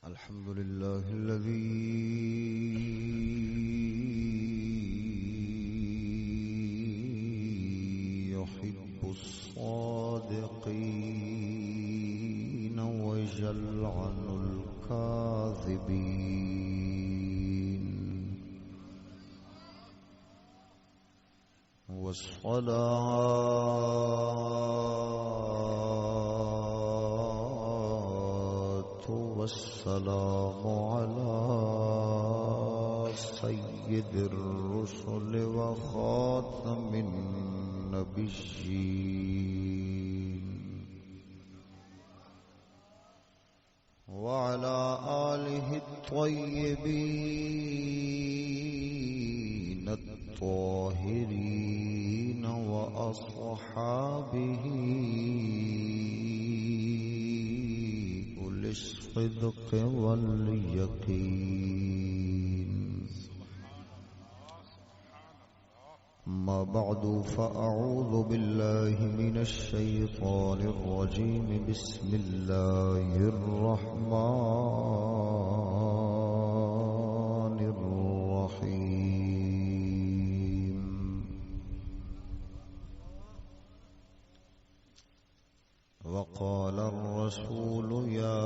الحمد لله الذي يحب الصادقين ويلعن الكاذبين والصلاة والسلام على سيد الرسل وخاتم النبيين وعلى آله الطيبين الطاهرين وأصحابه أولي الصدق واليقين. أما بعد فأعوذ بالله من الشيطان الرجيم. بسم الله الرحمن الرحيم. وقال الرسول يا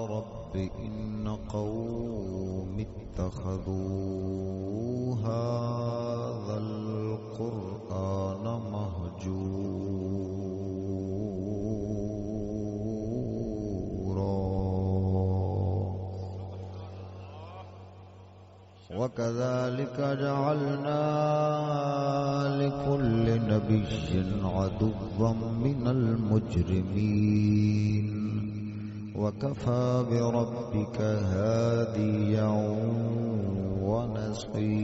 رب إن قوم اتخذوا هذا القرآن مهجورا وكذلك جعلنا لكل نبي عدوا من المجرمين وكفى بربك هاديا ونصيرا.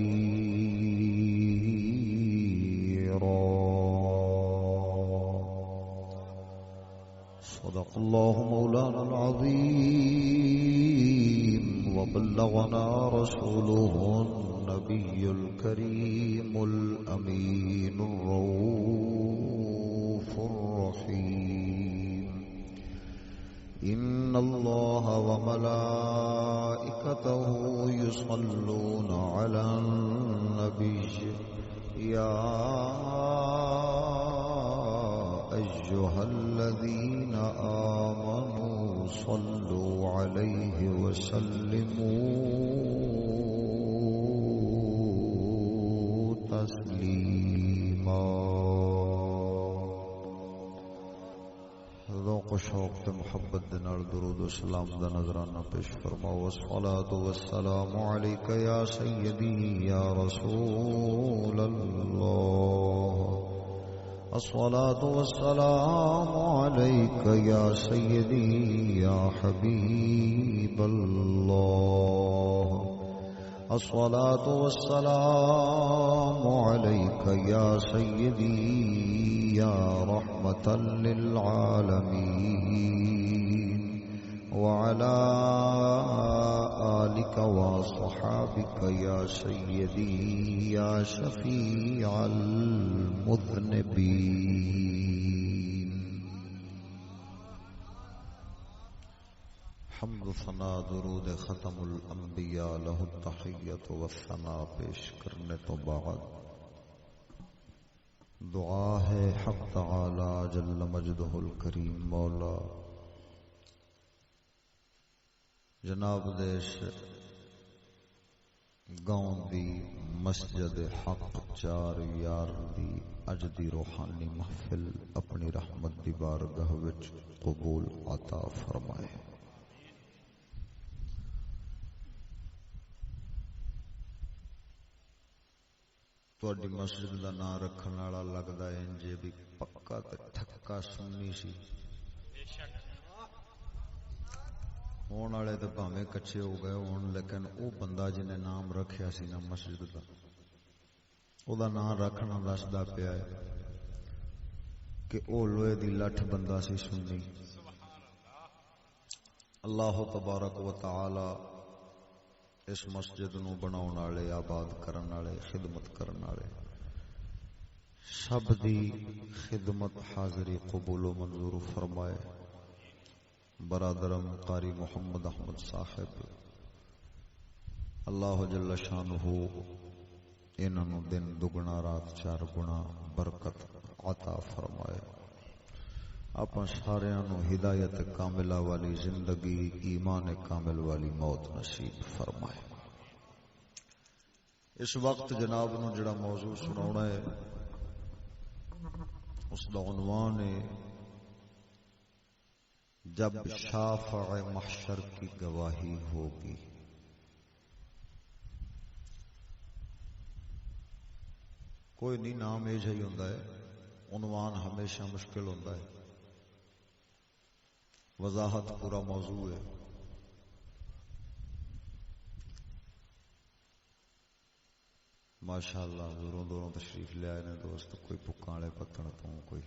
صدق الله مولانا العظيم وبلغنا رسوله النبي الكريم الأمين الرؤوف الرحيم. إن الله وملائكته يصلون على النبي يا أيها الذين آمنوا صلوا عليه وسلموا تسليما. ذوق و شوق تے محبت دے نال درود و سلام دا نظرانہ پیش فرماؤ. والصلاة والسلام علیک یا سیدی یا رسول اللہ. الصلاة والسلام علیک یا سیدی یا حبیب اللہ. الصلاة والسلام علیک یا سیدی یا رحمة للعالمين وعلى آلك وصحابك يا سيدي يا شفيع المذنبين. حمد ثنا درود ختم الانبیاء له التحیت والثنا پیش کرنے تو بعد دعا ہے حق تعالی جل مجدہ الکریم مولا جناب دیش گاؤں دی مسجد حق چار یار دی اج دی روحانی محفل اپنی رحمت دی بارگاہ وچ قبول عطا فرمائے. تواڈی مسجد دا نام رکھن والا لگدا ہے انجے بھی پکا تے ٹھکا سنی سی. ہون والے تے بھاویں کچے ہو گئے ہون لیکن او بندہ جنے نام رکھیا سی نا مسجد دا او دا نام رکھنا دسدا پیا ہے کہ او لوہے دی لٹھ بندہ سی سنی. اللہ تبارک و تعالی اس مسجد نو بناؤن والے آباد کرن والے خدمت کرن والے سب دی خدمت حاضری قبول و منظور فرمائے۔ برادرم قاری محمد احمد صاحب اللہ جل شانہ انہاں دن دگنا رات چار گنا برکت عطا فرمائے۔ اپنا ساریاں نو ہدایت کاملہ والی زندگی ایمان کامل والی موت نصیب فرمائے۔ اس وقت جناب نو جڑا موضوع سناونا ہے اس دا عنوان ہے جب شافع محشر کی گواہی ہوگی۔ کوئی نہیں نام ایج ہی ہوندا ہے، عنوان ہمیشہ مشکل ہوندا ہے، وضاحت پورا موضوع ہے۔ ماشاءاللہ دوروں دوروں تشریف لے آئے نے دوست، کوئی پکاں والے پتن تو کوئی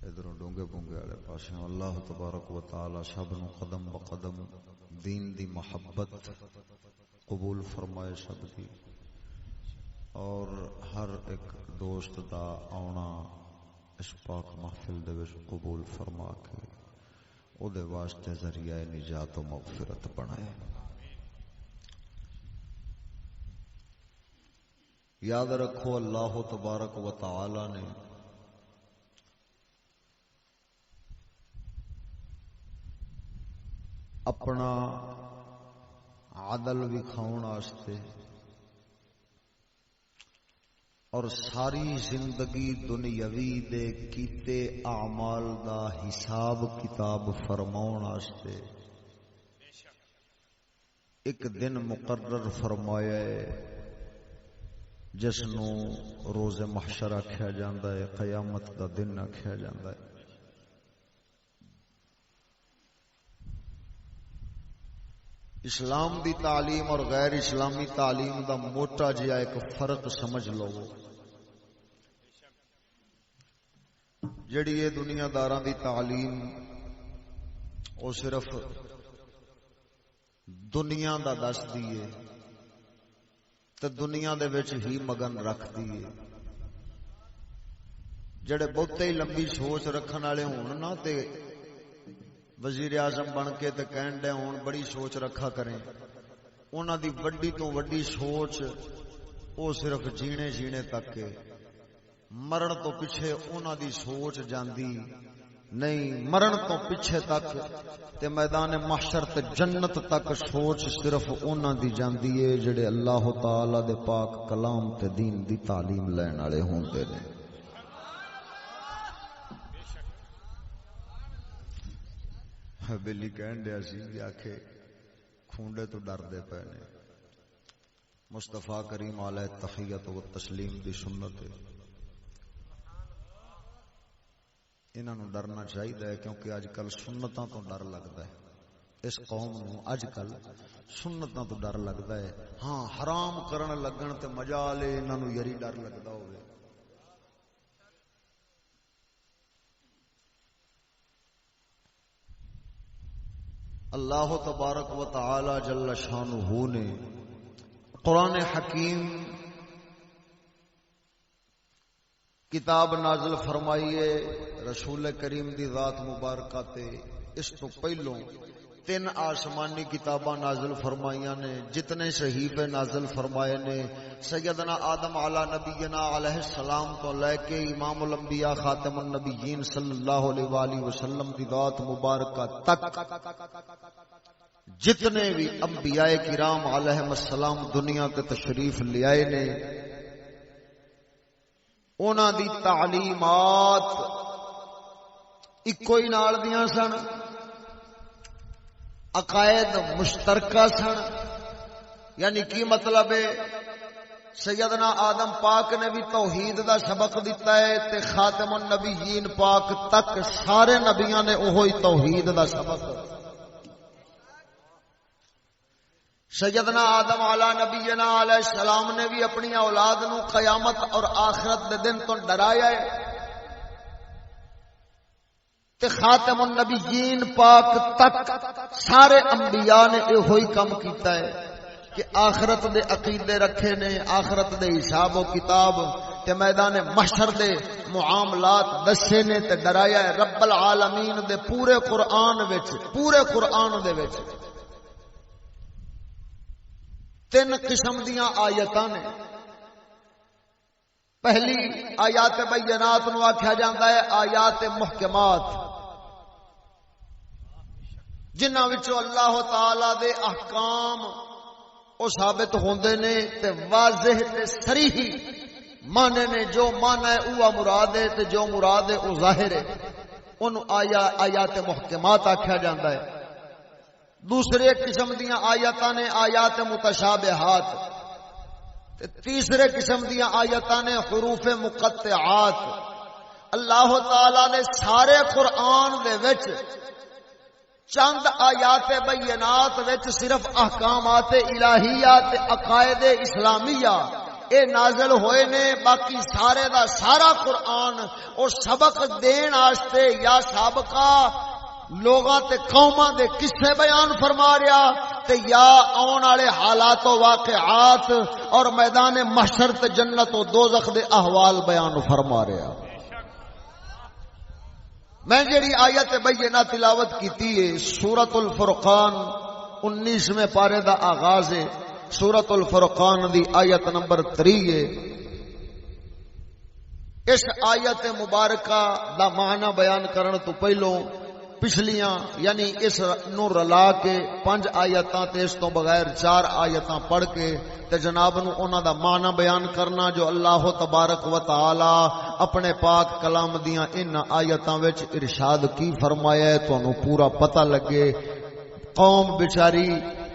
ادھروں ڈونگے بونگے والے پاسوں۔ اللہ تبارک و تعالی سب نو قدم بقدم دین دی محبت قبول فرمائے سب دی، اور ہر ایک دوست دا آنا اس پاک محفل دے وچ قبول فرما کے او دے واسطے ذریعہ نجات و مغفرت بنائے۔ یاد رکھو اللہ تبارک و تعالی نے اپنا عدل وکھاؤن واسطے اور ساری زندگی دنیاوی دے کیتے اعمال دا حساب کتاب فرماؤن واسطے ایک دن مقرر فرمایا ہے جس نو روز محشر آکھیا جاندا ہے، قیامت دا دن آکھیا جاندا ہے۔ اسلام دی تعلیم اور غیر اسلامی تعلیم دا موٹا جہا ایک فرق سمجھ لو۔ جڑی یہ دنیا داراں دی تعلیم او صرف دنیا دا دس دیے تے دنیا دے وچ ہی مگن رکھ دیے۔ جڑے بہتے ہی لمبی سوچ رکھن والے ہون نا تے وزیر اعظم بن کے تے کہن دے ہون بڑی سوچ رکھا کریں، انہاں دی وڈی تو وڈی سوچ او صرف جینے جینے تک ہے، مرن تو پیچھے انہاں دی سوچ جاندی نہیں، مرن تو پیچھے تک تے میدان محشر تے جنت تک سوچ صرف انہاں دی جاندی ہے جڑے اللہ تعالی دے پاک کلام تے دین دی تعلیم لین والے ہوندے نے۔ بلی کہن دیا سی آکھے کھونڈے تو ڈر دے پے نے، مصطفیٰ کریم علیہ تحیت و تسلیم دی سنت ہے، انہاں نو ڈرنا چاہیے کیونکہ اج کل سنتاں تو ڈر لگدا ہے۔ اس قوم نو اج کل سنتاں تو ڈر لگدا ہے، ہاں حرام کرن لگن تے مجال ہے انہاں نو یری ڈر لگدا ہوے۔ اللہ تبارک و تعالی جل شانہ نے قرآن حکیم کتاب نازل فرمائیے رسول کریم دی ذات مبارکہ تے، اس تو پہلوں 3 آسمانی کتاباں نازل فرمائیاں نے، جتنے صحیفے نازل فرمائے نے سیدنا آدم علی نبینا علیہ السلام تو لے کے امام الانبیاء خاتم النبیین صلی اللہ علیہ وآلہ وسلم دی ذات مبارکہ تک جتنے بھی انبیاء کرام علیہ السلام دنیا تے تشریف لے آئے نے، انہاں دی تعلیمات اکو ہی نال دیاں سن، عقائد مشترکہ سن۔ یعنی کی مطلب ہے، سیدنا آدم پاک نے بھی توحید دا سبق دیتا ہے تے خاتم النبیین پاک تک سارے نبیاں نے اوہی توحید دا سبق۔ سیدنا آدم علی نبینا علیہ السلام نے بھی اپنی اولاد نو قیامت اور آخرت دے دن تو ڈرایا ہے تے خاتم النبیین پاک تک سارے انبیاء نے یہ ہوئی کام کیتا ہے۔ کہ آخرت دے عقیدے رکھے نے، آخرت دے حساب و کتاب تے میدان محشر دے معاملات دسے نے تے ڈرایا ہے رب العالمین دے پورے قرآن دے وچ 3 قسم دیاں آیتاں نے۔ پہلی آیات بینات نو آکھیا جاندا ہے آیات محکمات، جنہاں وچوں اللہ تعالی دے احکام او ثابت ہوندے نے تے واضح تے صریح معنی نے، جو معنی ہے اوہ مراد ہے تے جو مراد ہے او ظاہر ہے، انہوں آیات محکمات آکھیا جاندا ہے۔ دوسرے قسم دیاں آیاتاں نے آیات متشابہات، تیسرے قسم دیاں آیاتاں نے حروف مقطعات۔ اللہ تعالی نے سارے قرآن دے وچ چند آیات بینات وچ صرف احکامات الہیات عقائد اسلامیہ اے نازل ہوئے نے، باقی سارے دا سارا قرآن اور سبق دین واسطے یا سابقہ لوگاں تے قوماں دے قصے بیان فرما رہا تے یا آن والے حالات و واقعات اور میدان محشر تے جنت و دوزخ دے احوال بیان فرما رہا۔ میں جڑی آیت بینہ تلاوت کیتی ہے سورۃ الفرقان 19ویں پارے دا آغاز ہے، سورۃ الفرقان دی آیت نمبر 3 ہے۔ اس آیت مبارکہ دا معنی بیان کرن تو پہلو پچھلیاں یعنی اس نو رلا کے 5 آیتاں تے اس تو بغیر 4 آیتاں پڑھ کے تے جناب نو انہاں دا معنی بیان کرنا جو اللہ تبارک و تعالی اپنے پاک کلام دیاں ان آیتاں وچ ارشاد کی فرمایا ہے تانوں پورا پتہ لگے۔ قوم بیچاری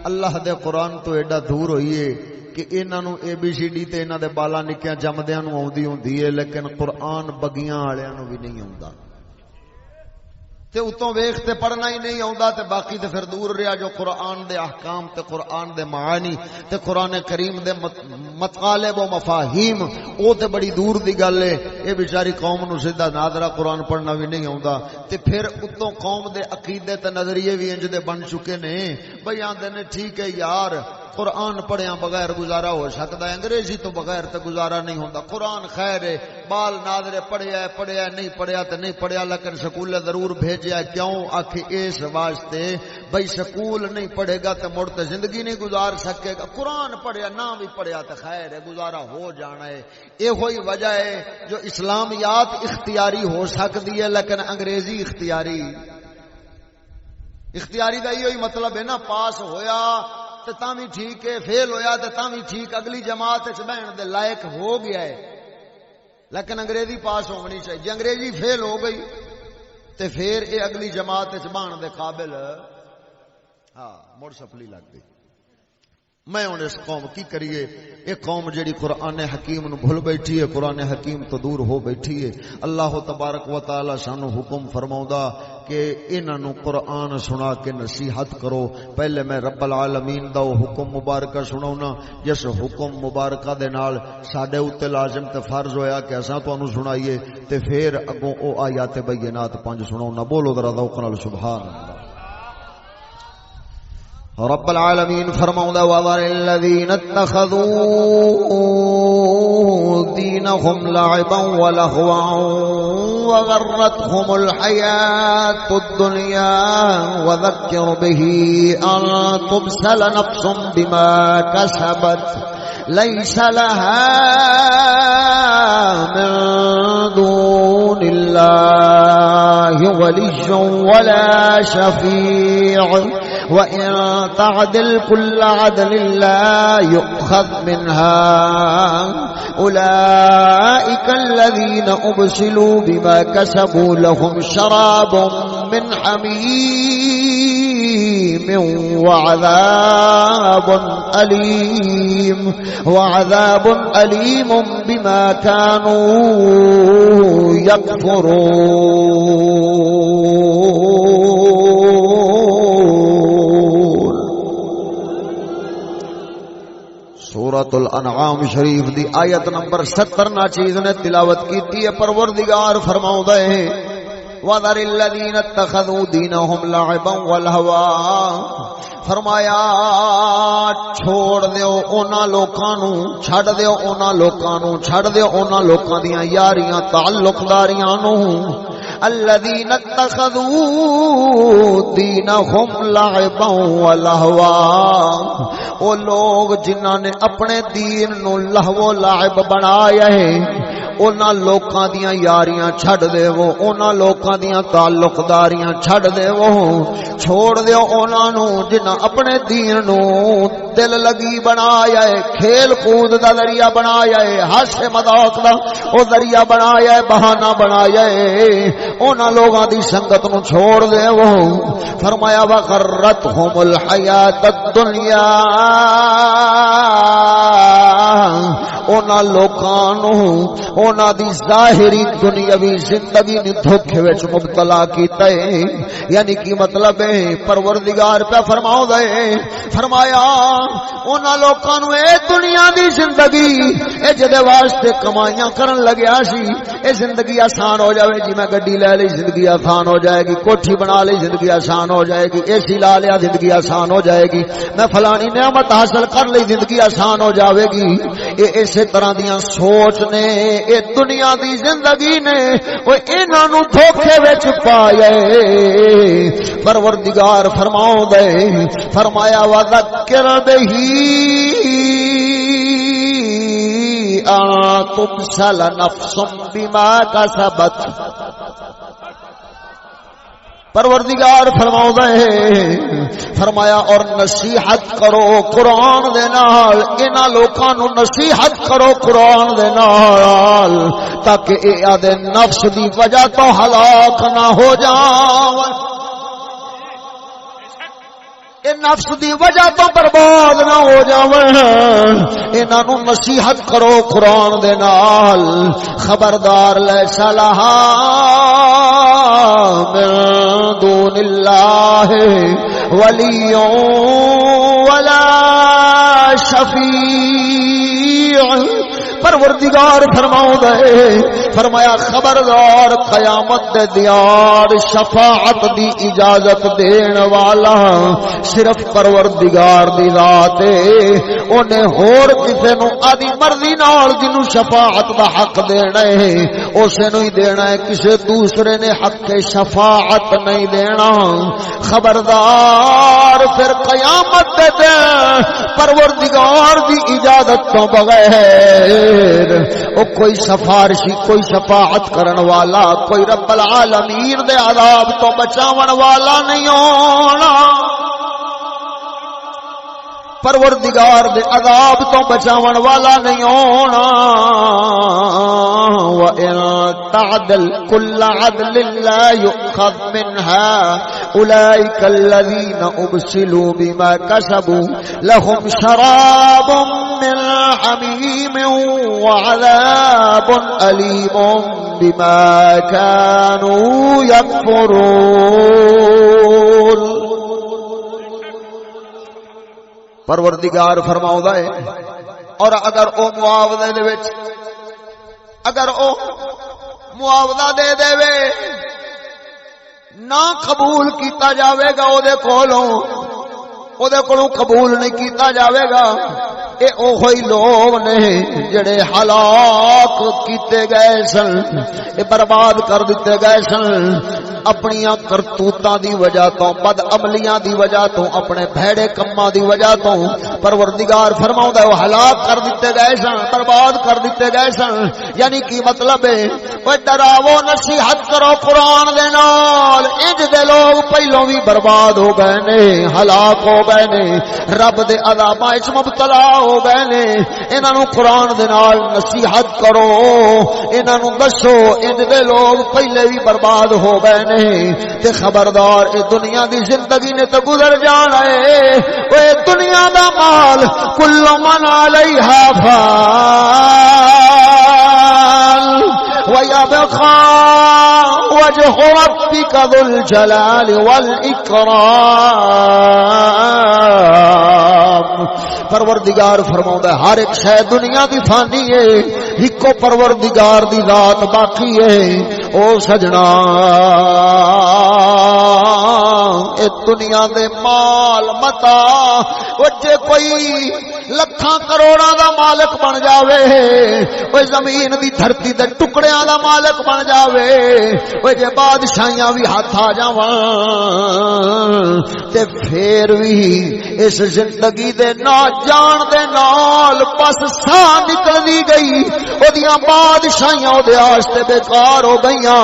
اللہ دے قرآن تو ایڈا دور ہوئی ہے کہ انہاں نو ABCD تے انہاں دے بالا نکیاں جمدیاں نو آوندی ہوندی ہے، لیکن قرآن بگیاں والیاں نو بھی نہیں آوندا تے اتوں ویکھ تے پڑھنا ہی نہیں آوندا تے باقی تے پھر دور رہیا جو قرآن دے احکام تے قرآن دے معانی تے قرآن کریم دے مطالب و مفاہیم او تے بڑی دور دی گل ہے۔ اے بیچاری قوم نو سیدھا نادرا قرآن پڑھنا بھی نہیں آوندا تے پھر اتوں قوم دے عقیدے تے نظریے بھی انج دے بن چکے نے بھئی آندے نے ٹھیک ہے یار قرآن پڑھیاں بغیر گزارا ہو سکتا ہے، انگریزی تو بغیر تے گزارا نہیں ہوندا، قرآن خیر ہے بال نادرے پڑھیا ہے نہیں پڑھیا تے نہیں پڑھیا لیکن سکول ضرور بھیجیا کیوں آکھے اس واسطے بھئی سکول نہیں پڑھے گا تے مڑ تے زندگی نہیں گزار سکے گا، قرآن پڑھیا نہ بھی پڑھیا تے خیر ہے گزارا ہو جانا ہے۔ یہ ہوئی وجہ ہے جو اسلامیات اختیاری ہو سکتی ہے لیکن انگریزی اختیاری دا یہی مطلب ہے نا، پاس ہویا تے تاں بھی ٹھیک ہے، فیل ہویا تے تاں بھی ٹھیک، اگلی جماعت وچ بہن دے لائق ہو گیا ہے، لیکن انگریزی پاس ہونی چاہیے۔ جے انگریزی فیل ہو گئی تے پھر اے اگلی جماعت وچ بہن دے قابل مڑ سپلی لگ گئی۔ میں ہن اس قوم کی کریے، اے قوم جڑی قرآن حکیم نو بھول بیٹھی ہے، قرآن حکیم تو دور ہو بیٹھی ہے۔ اللہ تبارک و تعالی سانو حکم فرماوندا کہ انہاں نو قرآن سنا کے نصیحت کرو۔ پہلے میں رب العالمین دا وہ حکم مبارکہ سناونا جس حکم مبارکہ دے نال ساڈے اوتے لازم تے فرض ہویا کہ اساں تانوں سنائیے تے پھر اگوں او آیات بینات 5 سناونا۔ بولو ذرا ذوق نال سبحان اللہ۔ رب العالمین فرماؤندا وَذَرِ الَّذِينَ اتَّخَذُوا دِينَهُمْ لَعِبًا وَلَهْوًا وَغَرَّتْهُمُ الْحَيَاةُ الدُّنْيَا وَذَكِّرْ بِهِ أَن تُبْسَلَ نَفْسٌ بِمَا كَسَبَتْ لَيْسَ لَهَا مِن دُونِ اللَّهِ وَلِيٌّ وَلَا شَفِيعٌ وَإِن تَعْدِلْ كُلَّ عَدْلٍ لَّا يُؤْخَذْ مِنْهَا أُولَئِكَ الَّذِينَ أُبْسِلُوا بِمَا كَسَبُوا لَهُمْ شَرَابٌ مِّنْ حَمِيمٍ وَعَذَابٌ أَلِيمٌ بِمَا كَانُوا يَكْفُرُونَ۔ سورۃ الانعام شریف دی آیت نمبر 70 نا چیز نے تلاوت کیتی ہے۔ پروردگار فرماؤندا ہے وَذَرِ الَّذِينَ اتَّخَذُوا دِينَهُمْ لَعِبًا وَلَهْوًا فرمایا چھوڑ دیو انہاں لوکاں نو چھڈ دیو انہاں لوکاں نو چھڈ دیو انہاں لوکاں دیاں یاریاں تعلق داریاں نو الذین اتخذوا دینہم لعبا ولہوا او لوگ جنہاں نے اپنے دین نو لہو و لعب بنایا ہے انہاں لوکاں دیاں یاریاں چھڈ دیو انہاں لوکاں دیاں تعلق داریاں چھڈ دیو چھوڑ دیو انہاں نو جنہاں اپنے دین نو دل لگی بنایا ہے کھیل کود دا ذریعہ بنایا ہے ہاسے مذاق دا او ذریعہ بنایا ہے بہانہ بنایا ہے انہاں لوگاں دی سنگت نو چھوڑ دیو فرمایا وغرتہم الحیات الدنیا انہاں لوکاں نو انہاں دی ظاہری دنیاوی زندگی نے دھوکے وچ مبتلا کیتا ہے یعنی کی مطلب ہے پروردگار پہ فرماؤ دے فرمایا انہاں لوکاں نو اے دنیا دی زندگی اے جدے واسطے کمائیاں کرن لگیا سی اے زندگی آسان ہو جاوے جی میں گڈی لے لی زندگی آسان ہو جائے گی کوٹھی بنا لی زندگی آسان ہو جائے گی اے سی لا لیا زندگی آسان ہو جائے گی میں فلانی نعمت حاصل کر لی زندگی آسان ہو جاوے گی اے اسی طرح دیاں سوچ نے اے دنیا دی زندگی نے او انہاں نو دھوکے وچ پایا پروردگار فرماؤ دے فرمایا وذکر بہی ان تبصل نفس بما کسبت پروردگار فرماؤ دے فرمایا اور نصیحت کرو قرآن دے نال انہاں لوکاں نو نصیحت کرو قرآن دے نال تاکہ اے آدھے نفس دی وجہ تو ہلاک نہ ہو جاون اے نفس دی وجہ تو برباد نہ ہو جاون انہاں نو نصیحت کرو قرآن دے نال خبردار لیسا لہا من دون اللہ ولی ولا شفیع پروردگار فرماؤ دے فرمایا خبردار قیامت دے دیار شفاعت دی اجازت دین والا صرف پروردگار دی ذات ہے اونے ہور کسے نو آدی مرضی نال جنوں شفاعت دا حق دینا ہے اسے نو ہی دینا ہے کسے دوسرے نے حق شفاعت نہیں دینا خبردار پھر قیامت دے دن پروردگار دی اجازت تو بغیر او کوئی سفارشی کوئی شفاعت کرن والا کوئی رب العالمین دے عذاب تو بچاون والا نہیں ہونا پروردگار دے عذاب تو بچاون والا نہیں ہونا وَإِن تَعْدِلْ كُلَّ عَدْلٍ لَا يُؤْخَذْ مِنْهَا أُولَئِكَ الَّذِينَ أُبْسِلُوا بِمَا كَسَبُوا لَهُمْ شَرَابٌ مِّنْ حَمِيمٍ وَعَذَابٌ أَلِيمٌ بِمَا كَانُوا يَكْفُرُونَ پروردگار فرماؤں ہے اور اگر او معاوضے دے وچ اگر او معاوضہ دے دے وے نہ قبول کیتا جاوے گا او دے کولوں قبول نہیں کیتا جاوے گا اے اوہی لوگ نے جڑے ہلاک کیتے گئے سن اے برباد کر دیتے گئے سن اپنی کرتوتاں دی وجہ تو بد عملیاں دی وجہ تو اپنے بھڑے کماں دی وجہ تو پروردگار فرماوندا ہے وہ ہلاک کر دیتے گئے سن برباد کر دیتے گئے سن یعنی کی مطلب ہے او ڈراوو نصیحت کرو قرآن دے نال انج دے لوگ پہلوں بھی برباد ہو گئے نے ہلاک ہو گئے نے رب دے عذاباں وچ مبتلا ہو گئے نے انہاں نو قرآن دے نال نصیحت کرو انہاں نو دسو انج دے لوگ پہلے بھی برباد ہو گئے نے تے خبردار اے دنیا دی زندگی نے تو گزر جانا ہے اے دنیا دا مال کل من علیہا فان وَيَبْقَى وَجْهُ رَبِّكَ ذُو الْجَلَالِ وَالْإِكْرَامِ پروردگار فرماؤندا ہے ہر ایک شے دنیا دی فانی ہے ایکو پروردگار دی ذات باقی ہے او سجنا اے دنیا دے مال متا وجے کوئی لکھاں کروڑاں دا مالک بن جاوے اوے زمین دی دھرتی دے ٹکڑیاں دا مالک بن جاوے اوے جے بادشاہیاں بھی ہاتھ آ جاواں تے پھر بھی اس زندگی دے نا جان دے نال بس ساہ نکلدی گئی اودیاں بادشاہیاں او دے واسطے بیکار ہو گئیاں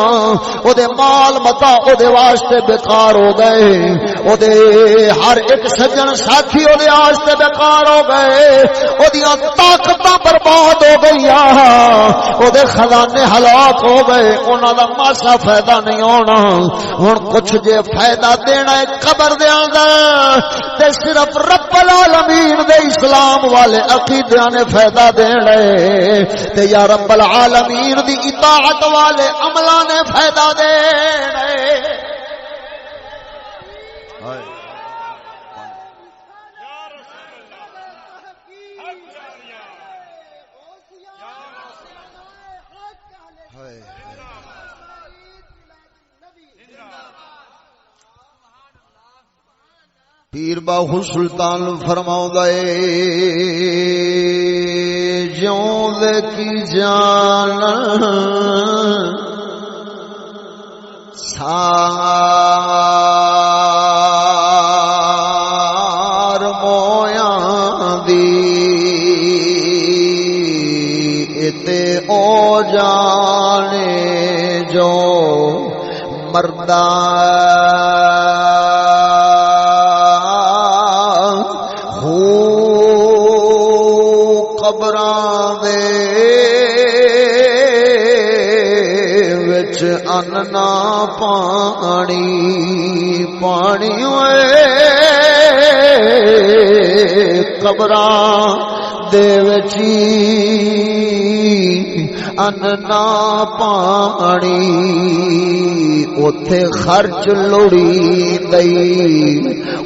او دے مال متا او دے واسطے بیکار ہو گئے او دے ہر ایک سجن ساتھی او دے واسطے بیکار ہو گئے او دیاں طاقتاں برباد ہو گئیاں او دے خزانے ہلاک ہو گئے انہاں دا ماسا فائدہ نہیں ہونا ہن کچھ جے فائدہ دینا ہے قبر دے اندر تے صرف رب العالمین دے اسلام والے عقیدے نے فائدہ دینا ہے تے یا رب العالمین دی اطاعت والے عملاں نے فائدہ دینا ہے پیر باہو سلطان فرماؤں اے جوں دے کی جان سار مویاں دی اتے او جانے جو مردان قبراں دے وچ ان نہ پانی پانی ہوئے قبراں دے وچ ان نہ پانی اوتھے خرچ لڑی دئی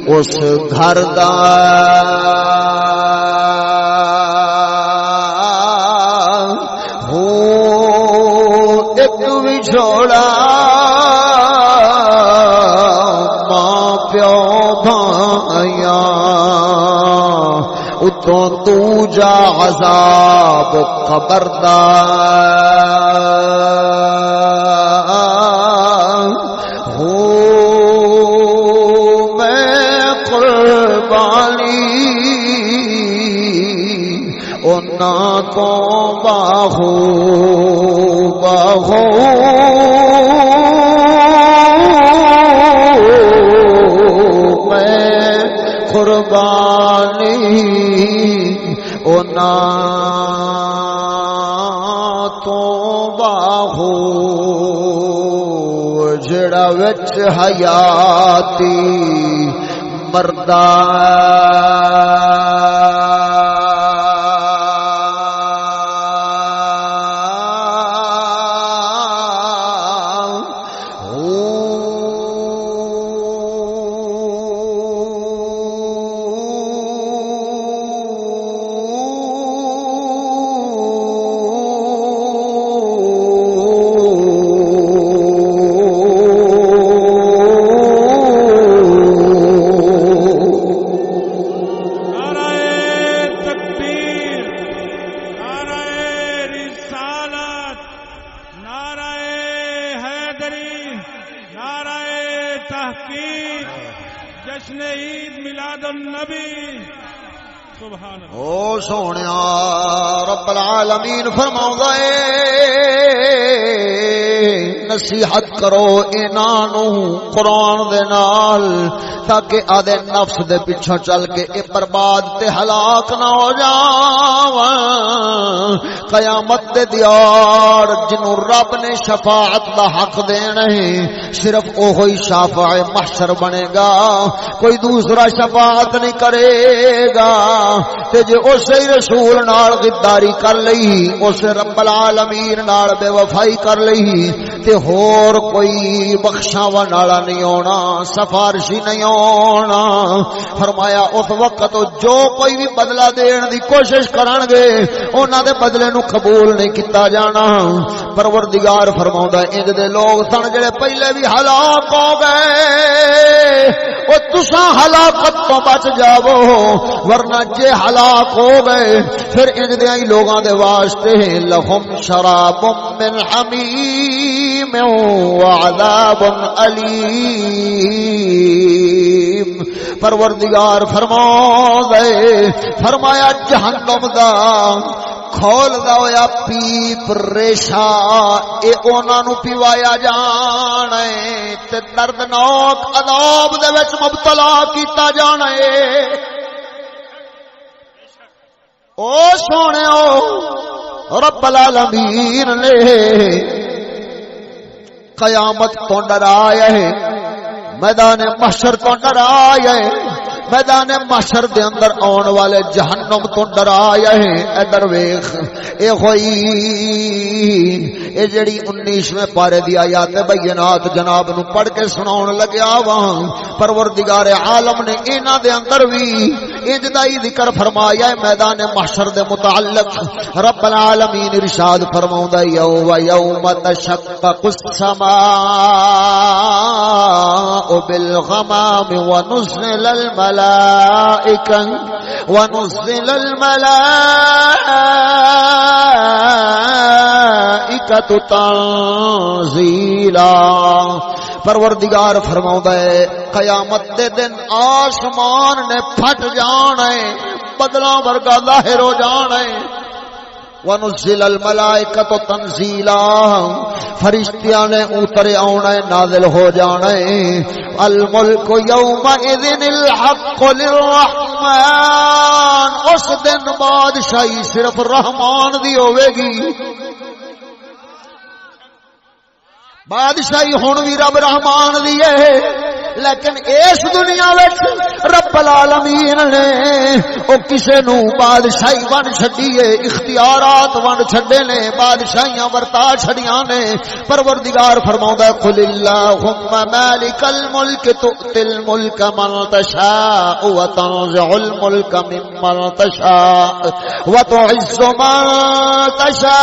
اس گھر دا چھوڑا ماں پیو بھائیاں اتوں تو جا عذاب قبر دا میں قربانی انہاں کو باہو باہو میں قربانی انہاں تو باہو جڑا وچ حیاتی مردہ او سونیا رب العالمین فرماؤں اے نصیحت کرو انہاں قرآن دے نال تاکہ آدھے نفس دے پیچھے چل کے اے برباد تے ہلاک نہ ہو جاواں قیامت دے دیار جنوں رب نے شفاعت دا حق دینا ہے صرف اوہی شافع محشر بنے گا کوئی دوسرا شفاعت نہیں کرے گا تے جے اسے رسول نال غداری کر لئی اس رب العالمین نال بے وفائی کر لئی تے ہور کوئی بخشاون والا نہیں ہونا سفارشی نہیں ہونا فرمایا اس وقت جو کوئی بھی بدلہ دین دی کوشش کرن گے انہاں دے بدلے نو قبول نہیں کیتا جانا پروردگار فرماوندا انج دے لوگ سن جڑے پہلے بھی ہلاک ہو گئے او تساں ہلاکت تو بچ جاؤ ورنہ جے ہلاک ہو گئے پھر انج دے لوگاں دے واسطے لہم شراب من حمیم وعذاب علیم پروردگار فرمایا جہنم دا کھول دا ہویا پیپ ریشا اے انہاں نو پیوایا جانا ہے تے دردناک عذاب دے وچ مبتلا کیتا جانا ہے او سونےو رب العالمین نے قیامت تو ڈرایا ہے میدان محشر تو ڈرایا ہے میدان محشر دے اندر آن والے جہنم تو ڈرایا ہے ادھر ویکھ اے ہوئی اے جڑی 19ویں پارے دی آیات بینات جناب نو پڑھ کے سناون لگیا واں پروردگار عالم نے انہاں دے اندر وی انج دا ہی ذکر فرمایا ہے میدان محشر دے متعلق رب العالمین ارشاد فرماوندا یوم تشقق السماء بالغمام ونزل الملائکۃ تنزیلا پروردگار فرماؤندا ہے قیامت دے دن آسمان نے پھٹ جانا ہے بدلاں ورگا ظاہر ہو جانا ہے وَنُزِّلَ الْمَلَائِكَةُ تَنزِيلًا فرشتیاں نے اترے آنا ہے نازل ہو جانا ہے الملک یومئذ الحق للرحمن اس دن بادشاہی صرف رحمان دی ہوے گی بادشاہی ہن بھی رب رحمان دی ہے لیکن اس دنیا وچ رب العالمین نے او کسے نو بادشاہی ون چھڈی ہے اختیارات ون چھڈے نے بادشاہیاں ورتا چھڑیاں نے پروردگار فرماوندا ہے قل اللہم مالک الملک تؤتی الملک من تشاء وتنزع الملک ممن تشاء وتعز من تشاء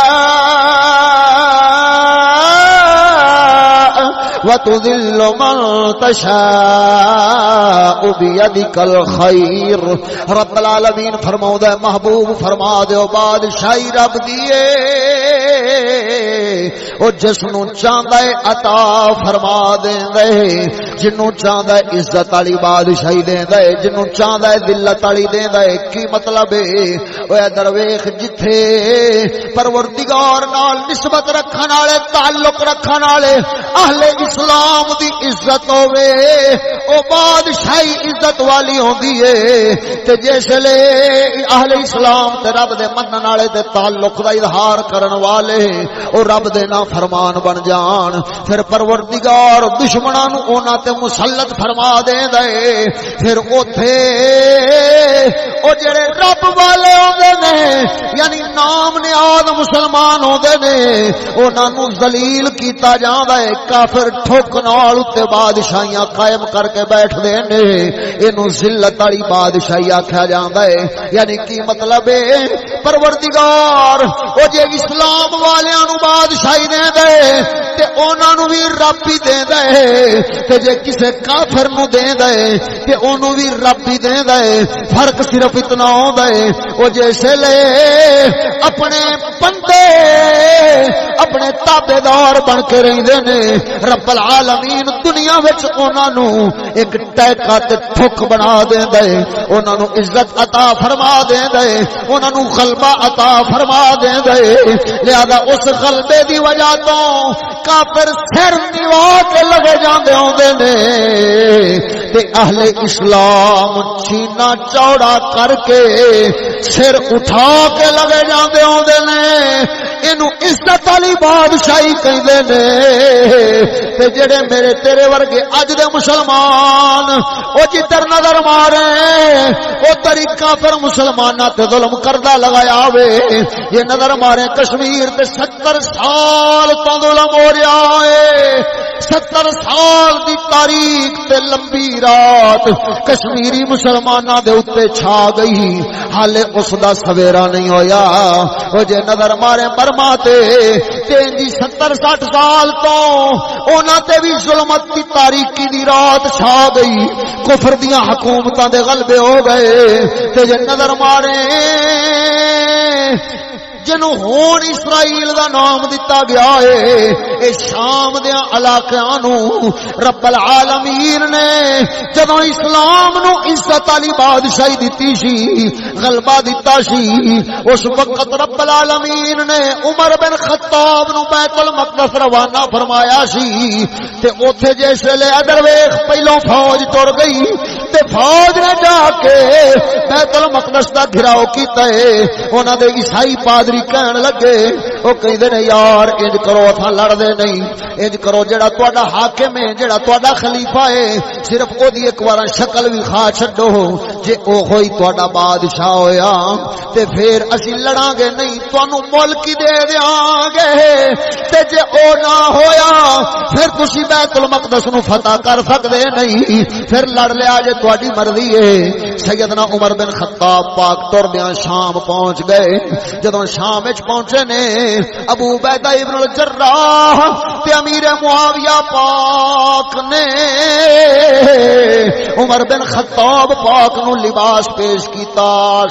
وتذل من تشاء بيدك الخير رب العالمین فرماؤندا ہے محبوب فرما دیو بادشاہی رب دیے او جس نو چاہندا ہے عطا فرما دیندا ہے جنوں چاہندا ہے عزت والی بادشاہی دیندا ہے جنوں چاہندا ہے ذلت والی دیندا ہے کی مطلب ہے او ادھر ویکھ جتھے پروردگار نال نسبت رکھن والے تعلق رکھن والے اہل اسلام دی عزت ہوے او بادشاہی عزت والی ہوندی ہے تے جسلے اہل اسلام تے رب دے منن والے تے تعلق دا اظہار کرن والے او رب دے نا فرمان بن جان پھر پروردگار دشمناں نو انہاں تے مسلط فرما دیندا ہے پھر اوتھے او جڑے رب والے ہوندے نے یعنی نام نیاز مسلمان ہوندے نے انہاں نو ذلیل کیتا جاندا ہے کافر ٹھوک نال تے بادشاہیاں قائم کر کے بیٹھ دے نے اینو ذلت والی بادشاہی آکھیا جاندا ہے یعنی کی مطلب ہے پروردگار او جے اسلام والیاں نو بادشاہی دے دے تے انہاں نو وی رب ہی دے دے تے جے کسے کافر نو دے دے تے اونوں وی رب ہی دے دے فرق صرف اتنا ہوندا ہے او جیسے لے اپنے بندے اپنے تابع دار بن کے رہندے نے رب العالمین دنیا وچ انہاں نو ایک ٹیکا تے ٹھک بنا دیندا ہے انہاں نو عزت عطا فرما دیندا ہے انہاں نو غلبہ عطا فرما دیندا ہے لہذا اس غلبے دی وجہ تو کافر سر نیوا کے لگے جاندے ہوندے نے تے اہل اسلام چینا چوڑا کر کے سر اٹھا کے لگے جاندے ہوندے نے اینو عزت والی بادشاہی کہندے نے تے جڑے میرے تیرے ورگے اج دے مسلمان او جدھر نظر مارے او ادھر کافر مسلماناں تے ظلم کردا لگایا وے. یہ نظر مارے کشمیر تے 70 سال تو ظلم ہو رہا ہے. 70 سال دی تاریخ تے لمبی رات کشمیری مسلماناں دے اوتے چھا گئی. حالے اس دا سویرا نہیں ہویا. او جے نظر مارے برما تے جی 70-60 سال تو انہاں تے بھی ظلمت دی تاریکی دی رات چھا گئی. کفر دیاں حکومتاں دے غلبے ہو گئے. تے جے نظر مارے جنوں ہون اسرائیل دا نام دتا گیا ہے اے شام دیاں علاقیاں نو رب العالمین نے جدوں اسلام نو عزت والی بادشاہی دتی سی غلبہ دتا سی اس وقت رب العالمین نے عمر بن خطاب نو بیت المقدس روانہ فرمایا سی. تے اوتھے جس ویلے ادھر ویکھ پہلوں فوج ٹر گئی تے فوج نے جا کے بیت المقدس دا گھراؤ کیتا ہے. انہاں دے عیسائی پادری کہن لگے او کہندے نے یار انج کرو اتھا لڑ دے نہیں انج کرو جڑا تہاڈا حاکم ہے جڑا تہاڈا خلیفہ ہے صرف او دی ایک بار شکل بھی کھا چھڈو جے او ہوئی تہاڈا بادشاہ ہویا تے پھر اسی لڑاں گے نہیں تانوں ملک ہی دے دیاں گے. تے جے او نہ ہویا پھر تسی بیت المقدس نو فتح کر سکدے نہیں. پھر لڑ لیا جے تہاڈی مرضی ہے. سیدنا عمر بن خطاب پاک ٹردیاں شام پہنچ گئے. جدوں شام وچ پہنچے نے ابو عبیدہ ابن الجراح تے امیر معاویہ پاک نے عمر بن خطاب پاک نو لباس پیش کیتا.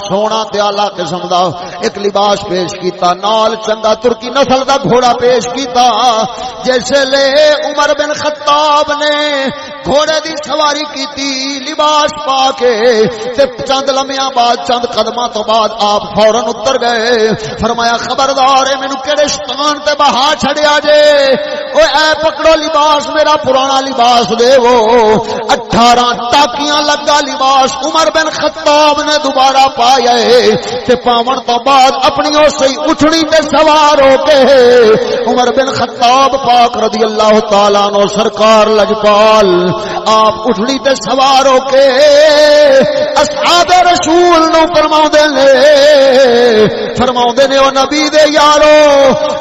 سونا تے اعلی قسم دا ایک لباس پیش کیتا. نال چنگا ترکی نسل دا گھوڑا پیش کیتا. جیسے لے عمر بن خطاب نے گھوڑے دی سواری کیتی لباس پا کے تے چند لمحیاں بعد چند قدماں تو بعد آپ فوراً اتر گئے. فرمایا خبردار ہے مینوں کیڑے شیطان تے بہا چھڑیا جے. او اے پکڑو لباس میرا پرانا لباس دے وہ 18 ٹاکیاں لگا لباس عمر بن خطاب نے دوبارہ پایا تے پاون تو بعد اپنی اسی اٹھنی تے سوار ہو کے عمر بن خطاب پاک رضی اللہ تعالیٰ عنہ سرکار لجپال آپ اٹھنی تے سوار ہو کے اصحاب رسول نو فرماؤندے نے او نبی دے یارو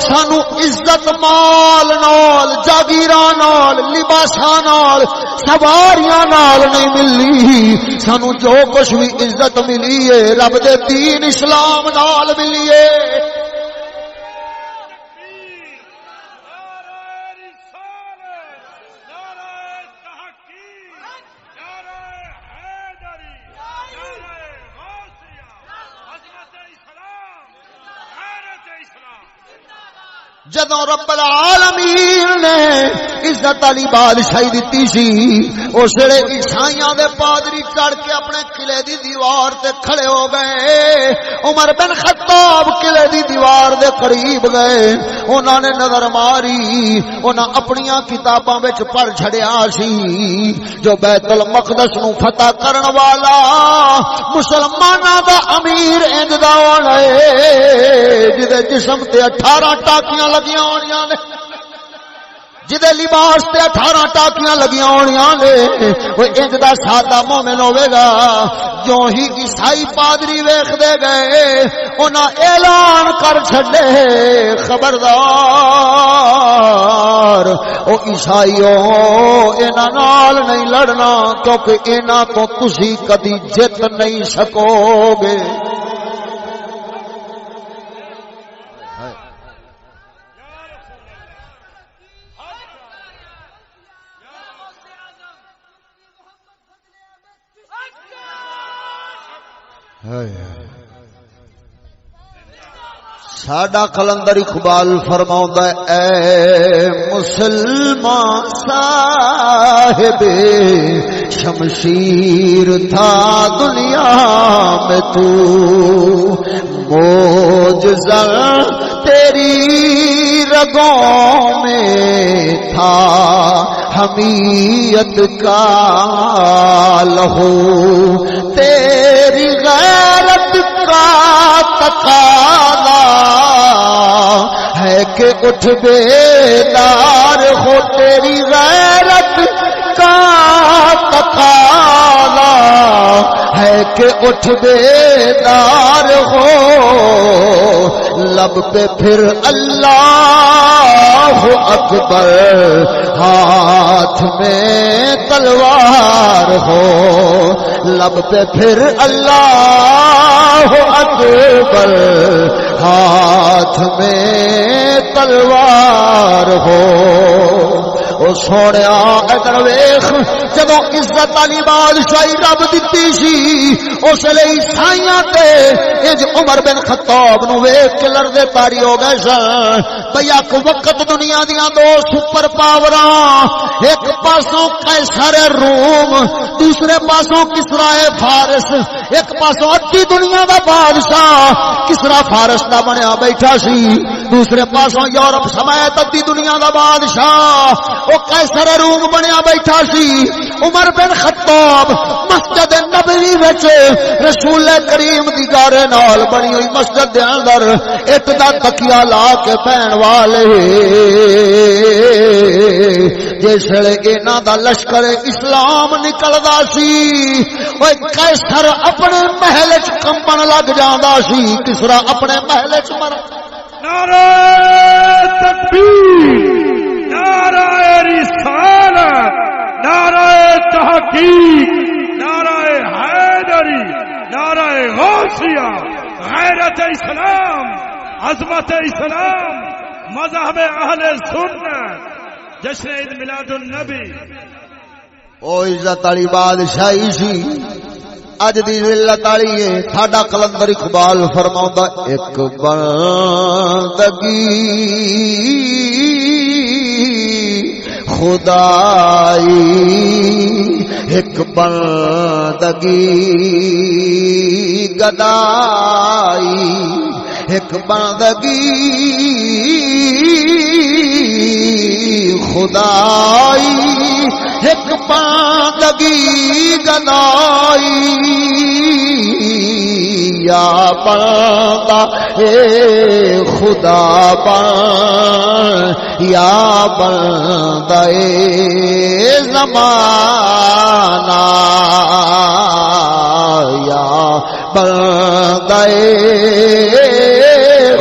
سانو عزت مال نال جاگیراں نال لباساں نال سواریاں نال نہیں ملی. سانو جو کچھ بھی عزت ملی ہے رب دے دین اسلام نال ملی ہے. جدوں رب العالمین نے عزت علی بادشاہی دتی سی اس ویلے عیسائیاں دے پادری چڑھ کے اپنے قلعے دی دیوار تے کھڑے ہو گئے. عمر بن خطاب قلعے دی دیوار دے قریب گئے. انہاں نے نظر ماری انہاں اپنیاں کتاباں وچ پڑھ چھڑیا سی جو بیت المقدس نو فتح کرن والا مسلماناں دا امیر انج دا ہونا ہے جدے جسم تے 18 ٹاکیاں لگیاں ہونیاں نے جدے لباس تے 18 ٹاکیاں لگیاں ہونیاں نے وہ انج دا سادہ مومن ہوے گا. جو ہی عیسائی پادری ویکھ دے گئے انہاں اعلان کر چھڈے خبردار او عیسائیو انہاں نال نہیں لڑنا کیونکہ انہاں تو تسی کدی جت نہیں سکو گے. ساڈا قلندر اقبال فرماؤندا اے مسلمان صاحب شمشیر تھا دنیا میں تو معجزہ تیری رگوں میں تھا حمیت کا لہو تیری غیرت کا تقاضا ہے کہ اٹھ بیدار ہو تیری غیرت کا تقاضا ہے کہ اٹھ بیدار ہو لب پہ پھر اللہ اکبر ہاتھ میں تلوار ہو لب پہ پھر اللہ اکبر ہاتھ میں تلوار ہو او سونیا ادھر ویکھ جدوں عزت والی بادشاہی رب دتی سی اس لیے عیسائیاں تے انج عمر بن خطاب نو ویکھ کے لڑدے پاری ہو گئے سن بھئی ایک وقت دنیا دیاں دو سپر پاوراں ایک پاسوں قیصر روم دوسرے پاسوں کسرا فارس ایک پاسوں ادھی دنیا دا بادشاہ کسرا فارس دا بنیا بیٹھا سی دوسرے پاسوں یورپ سمیت ادھی دنیا دا بادشاہ وہ قیصر روم بنیا بیٹھا سی عمر بن خطاب مسجد نبوی وچ رسول کریم دی گارے نال بنی ہوئی مسجد دے اندر اٹ دا تکیا لا کے پہن والے جس ویلے انہاں دا لشکر اسلام نکلدا سی اوے قیصر اپنے محل وچ کمبن لگ جاندا سی کسرا اپنے محل وچ مر نعرہ تکبیر نعرہ رسالت نعرہ تحقیق نعرہ حیدری نعرہ غوثیہ غیرت اسلام عظمت اسلام مذہب اہل سنت جشن عید میلاد النبی او عزت والی بادشاہی سی اج دی ذلت والی ہے ساڈا کلندر اقبال فرماوندا ایک بندگی خدائی ایک بندگی گدائی ایک بندگی خدائی ایک بندگی گدائی یا بندہ اے خدا بن یا بندہ اے زمانہ یا بندہ اے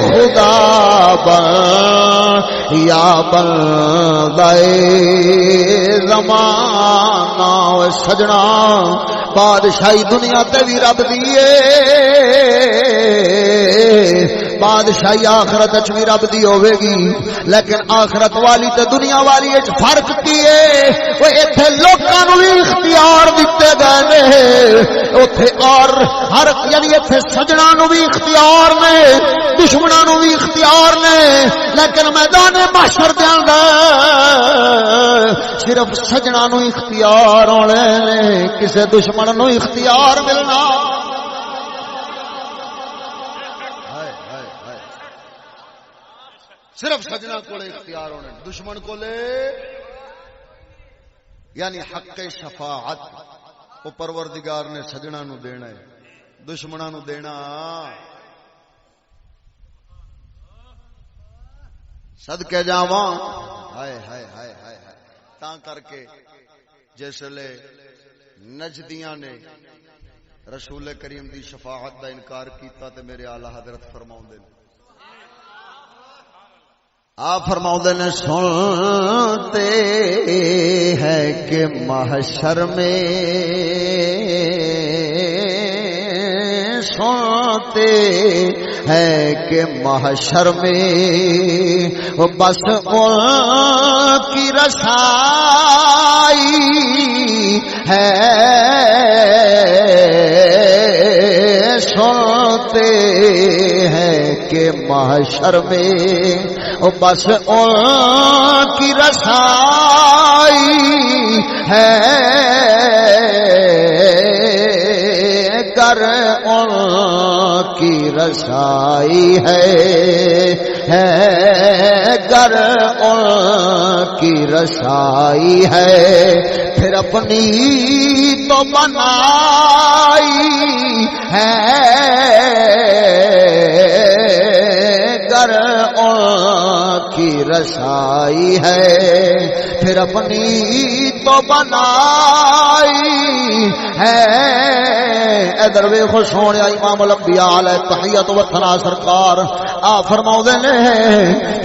خدا بن یا بندہ اے زمانہ سجنا بادشاہی دنیا تے بھی رب دیے بادشاہی آخرت وچ بھی رب دی ہوے گی لیکن آخرت والی تے دنیا والی وچ فرق کی ہے وہ ایتھے لوکاں نوں بھی اختیار دتے گئے نے اوتھے اور ہر یعنی ایتھے سجنا نوں بھی اختیار نے دشمناں نوں بھی اختیار نے لیکن میدان محشر دے اندر صرف سجنا نوں اختیار ہونے نے کسے دشمن نوں اختیار ملنا صرف سجنا کو اختیار ہونے دشمن کو لے یعنی حق شفاعت وہ پروردگار نے سجنا نو دینا ہے دشمناں نو دینا صدقے جاواں ہائے ہائے ہائے ہائے تاں کر کے جس لے نجدیاں نے رسول کریم دی شفاعت دا انکار کیتا تے میرے اعلی حضرت فرماؤندے نے آپ فرماؤندے نے سنتے ہیں کہ محشر میں سنتے ہیں کہ محشر میں بس ان کی رسائی ہے سنتے ہیں کہ محشر میں بس ان کی رسائی ہے گر ان کی رسائی ہے گر ان کی رسائی ہے پھر اپنی تو بنائی ہے گر ان کی رسائی ہے پھر اپنی تو بنائی ہے۔ ادھر ویکھو سونیا امام الانبیاء علیہ تحیت و ثنا سرکار آ فرماؤندے نے،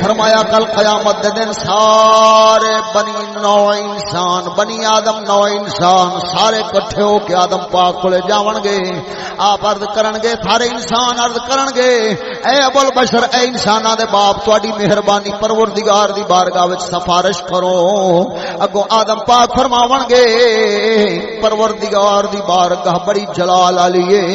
فرمایا کل قیامت دے دن سارے بنی نوع انسان، بنی آدم نوع انسان سارے کٹھے ہو کے آدم پاک کولے جاون گے۔ آپ عرض کرن گے، سارے انسان عرض کرن گے، اے ابو البشر، اے انساناں دے باپ، تہاڈی مہربانی پروردگار دی بارگاہ وچ سفارش کرو۔ اگوں آدم پاک فرماون گے، پروردگار دی بارگاہ بڑی جلال والی ہے،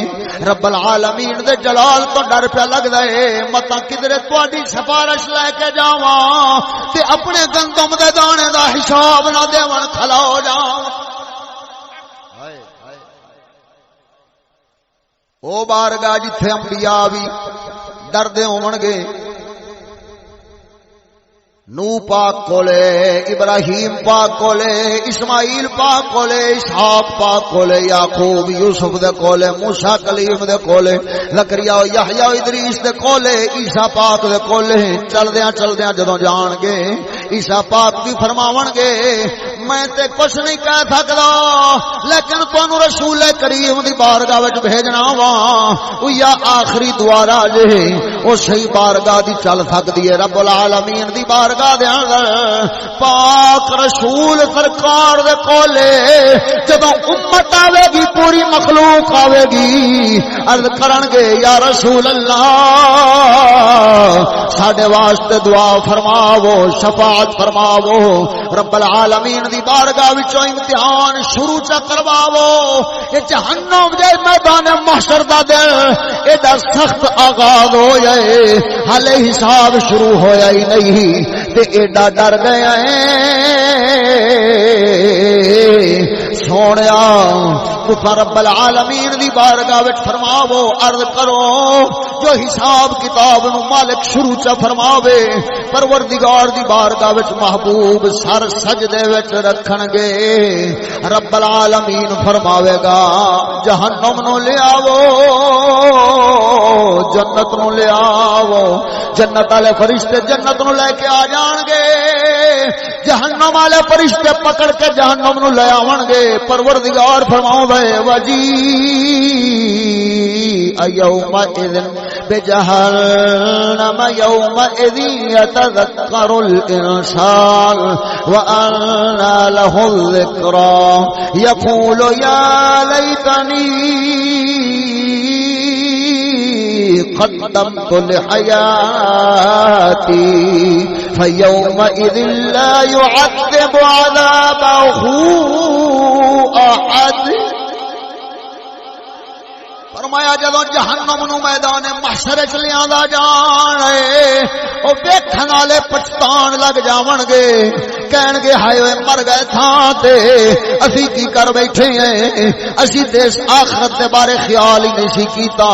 رب العالمین دے جلال تو ڈر پیا لگدا ہے، متا کدرے تہاڈی سفارش لے کے جاواں تے اپنے گندم دے دانے دا حساب نہ دیون کھلا ہو جاواں۔ او بارگاہ جتھے انبیاء بھی ڈردے ہون گے، نو پاک کولے، ابراہیم پاک کولے، اسماعیل پاک کولے، اسحاق پاک کولے، یعقوب یوسف دے کولے، موسیٰ کلیم دے کولے، زکریا یحییٰ ادریس دے کولے، عیسیٰ پاک دے کولے، چلدیاں چلدیاں جدوں جان گے عیسیٰ پاک بھی فرماون گے، میں تے کچھ نہیں کہہ سکدا لیکن تانوں رسول کریم دی بارگاہ وچ بھیجنا وا، او یا آخری دوارا جے او صحیح بارگاہ دی چل سکدی ہے، رب العالمین دی بارگاہ دے اندر پاک رسول سرکار دے کولے جدوں امت آوے گی، پوری مخلوق آوے گی، عرض کرن گے یا رسول اللہ ساڈے واسطے دعا فرماو، شفاعت فرماو، رب العالمین دی بارگاہ وچوں امتحان شروع چا کرواو۔ یہ جہنم دے میدان محشر دا دن ایڈا سخت آغاز ہو جائے، حالے حساب شروع ہویا ہی نہیں تے ایڈا ڈر گیا ہے سونیا، تو رب العالمین دی بارگاہ وچ فرماو، عرض کرو جو حساب کتاب نو مالک شروع چا فرماوے، پروردگار دی بارگاہ وچ محبوب سر سجدے وچ رکھن گے، رب العالمین فرماوے گا جہنم نو لے آو، جنت نو لے آو، جنت والے فرشتے جنت نو لے کے آ جان گے، جہنم والے فرشتے پکڑ کے جہنم نو لے آون گے، پروردگار فرماوے وجیء یومئذ بجہنم یومئذ یتذکر الانسان وأنى له الذکری یقول یا لیتنی قدمت لحیاتی فیومئذ لا يعذب عذابه احد۔ فرمایا جدوں جہنم نو میدان محشر چ لیاندا جان او ویکھن والے پچھتان لگ جاون گے، کہن گے ہائے اوئے مر گئے تھاں تے اسی کی کر بیٹھے ہیں، اسی تے آخرت دے بارے خیال ہی نہیں سی کیتا،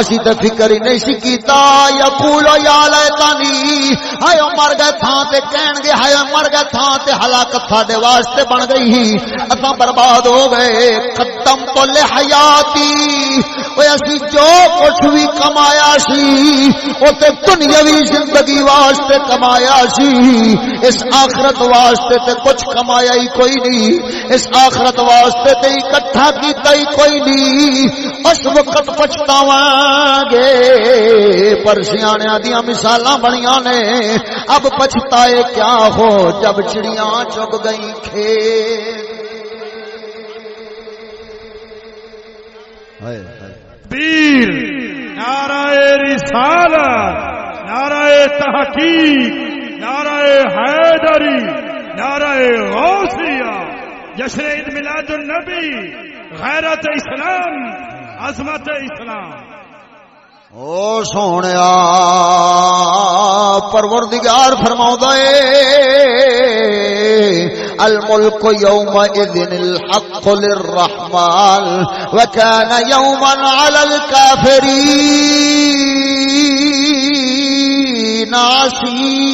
اسی تے فکر ہی نہیں سی کیتا، یقول یا لیتنی، ہائے او مر گئے تھاں تے کہن گے ہائے اوئے مر گئے تھاں تے ہلاکت ساڈے واسطے بن گئی ہی، اساں برباد ہو گئے، قدمت لحیاتی، اوے اسی جو کچھ بھی کمایا سی او تے دنیاوی زندگی واسطے کمایا سی، اس آخرت واسطے تے کچھ کمایا ہی کوئی نہیں، اس آخرت واسطے تے اکٹھا کیتا ہی کوئی نہیں، اس وقت پچھتاواں گے، پر سیاںیاں دیاں مثالاں بڑیاں نے، اب پچھتائے کیا ہو جب چڑیاں چگ گئیں کھیت۔ تکبیر، نعرہ رسالت، نعرہ تحقیق، نعرہ حیدری، نعرہ غوثیہ، جشن عید میلاد النبی، غیرت اسلام، عظمت اسلام۔ او سونیا پروردگار فرماؤندا اے الملک یومئذ الحق للرحمن وکان یوما علی الکافرین عسیرا۔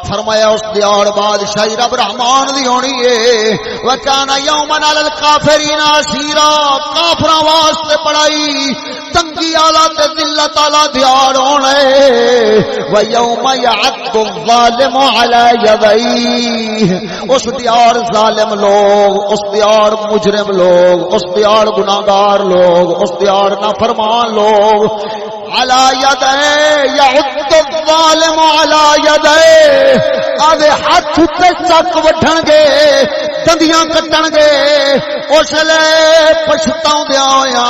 فرمایا اس دیار بادشاہی رب رحمان دی ہونی ہے وکانا یومن علی الکافرین عسیرا کافراں واسطے پڑائی تنگی والا تے ذلت والا دیار ہونا ہے و یوم یعض الظالم علی یدیہ اس دیار ظالم لوگ اس دیار مجرم لوگ اس دیار گناہگار لوگ اس دیار نافرمان لوگ علی یدیہ یعض الظالم علی یدیہ آدھے ہاتھ تے چک وڈھن گے دندیاں کٹن گے اس لے پچھتاؤندیا ہویا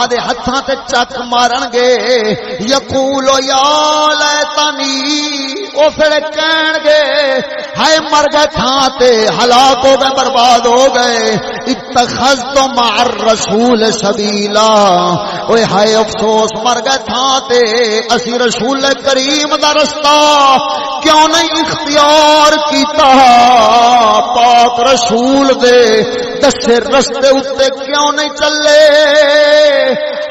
آدھے ہتھاں تے چک مارن گے یقول یا لیتنی او پھر کہن گے ہائے مر گئے تھاں تے ہلاک ہو گئے برباد ہو گئے اتخذت مع الرسول سبیلا اوے ہائے افسوس مر گئے تھاں تے اسی رسول کریم دا رستہ کیوں نہیں اختیار کیتا پاک رسول دے دسے رستے اتے کیوں نہیں چلے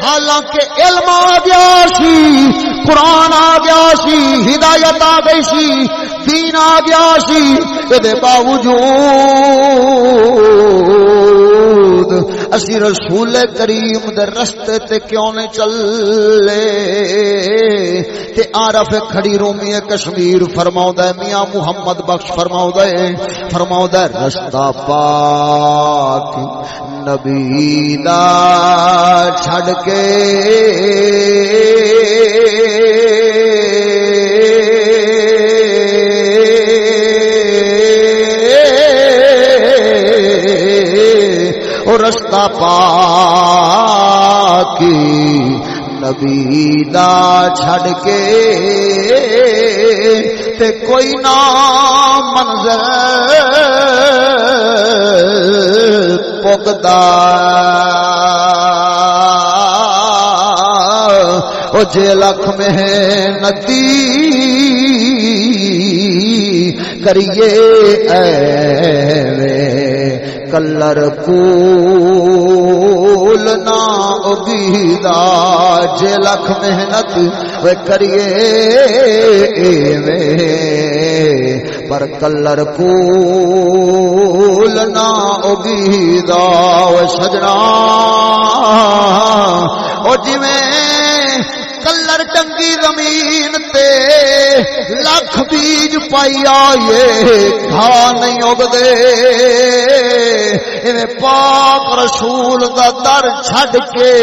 حالانکہ علم آ گیا سی قرآن آ گیا سی ہدایت آ گئی سی دین آ گیا سی دے باوجود اسی رسول کریم دے رستے تے کیوں نہیں چلے تے عارف کھڑی رومی کشمیر فرماؤں ہے میاں محمد بخش فرماؤں ہے رستہ پاک نبی دا چھڑ کے رستہ پاک نبی دا چھڑ کے تے کوئی نہ منزل پگدا او جے لکھ محنتی کریے ایویں کلر پول نہ اگیدا جے لکھ محنت وے کریے پر کلر پول نہ اگیدا سجنا او جویں کلر ٹنگی زمین تے لکھ بیج پائی آئے گھا نہیں اگدے انہیں پاک رسول دا در چھڑ کے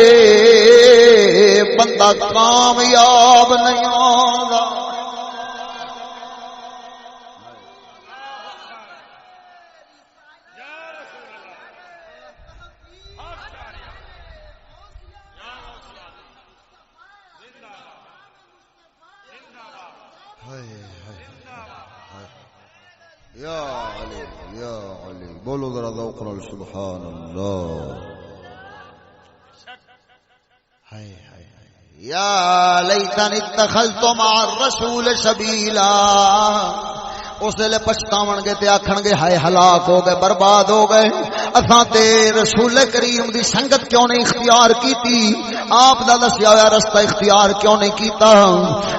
بندہ کامیاب نہیں آگا یا علی بولو ذرا ذوق نال سبحان اللہ یا لیتنی اتخذت مع الرسول سبیلا اس لئے پچھتاون گے تے آکھن گے ہائے ہلاک ہو گئے برباد ہو گئے اساں تے رسول کریم دی سنگت کیوں نہیں اختیار کیتی آپ دا دسیا ہوا رستہ اختیار کیوں نہیں کیتا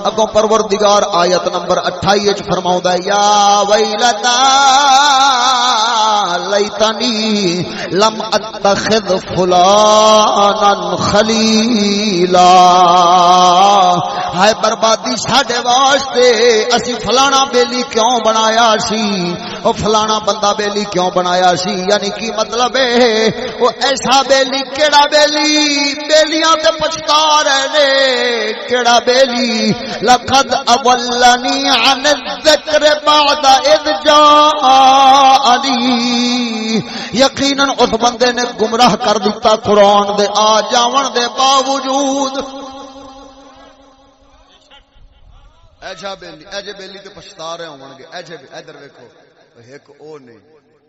اگوں پروردگار آیت نمبر 28 وچ فرماوندا ہے یا ویلتا لیتنی لم اتخذ فلانا خلیلا ہائے بربادی ساڈے واسطے اسی فلانا بیلی کیوں بنایا سی او فلانا بندہ بیلی کیوں بنایا سی یعنی کی مطلب ہے وہ ایسا بیلی کیڑا بیلی بیلیاں تے پچھتا رہے کیڑا بیلی لقد اضلنی عن الذکر بعد اذ جاءنی یقیناً اس بندے نے گمراہ کر دیتا قرآن دے آ جاون دے باوجود ایجا بیلی تے پچھتا رہے ہوں گے ایجے ادھر ویکھو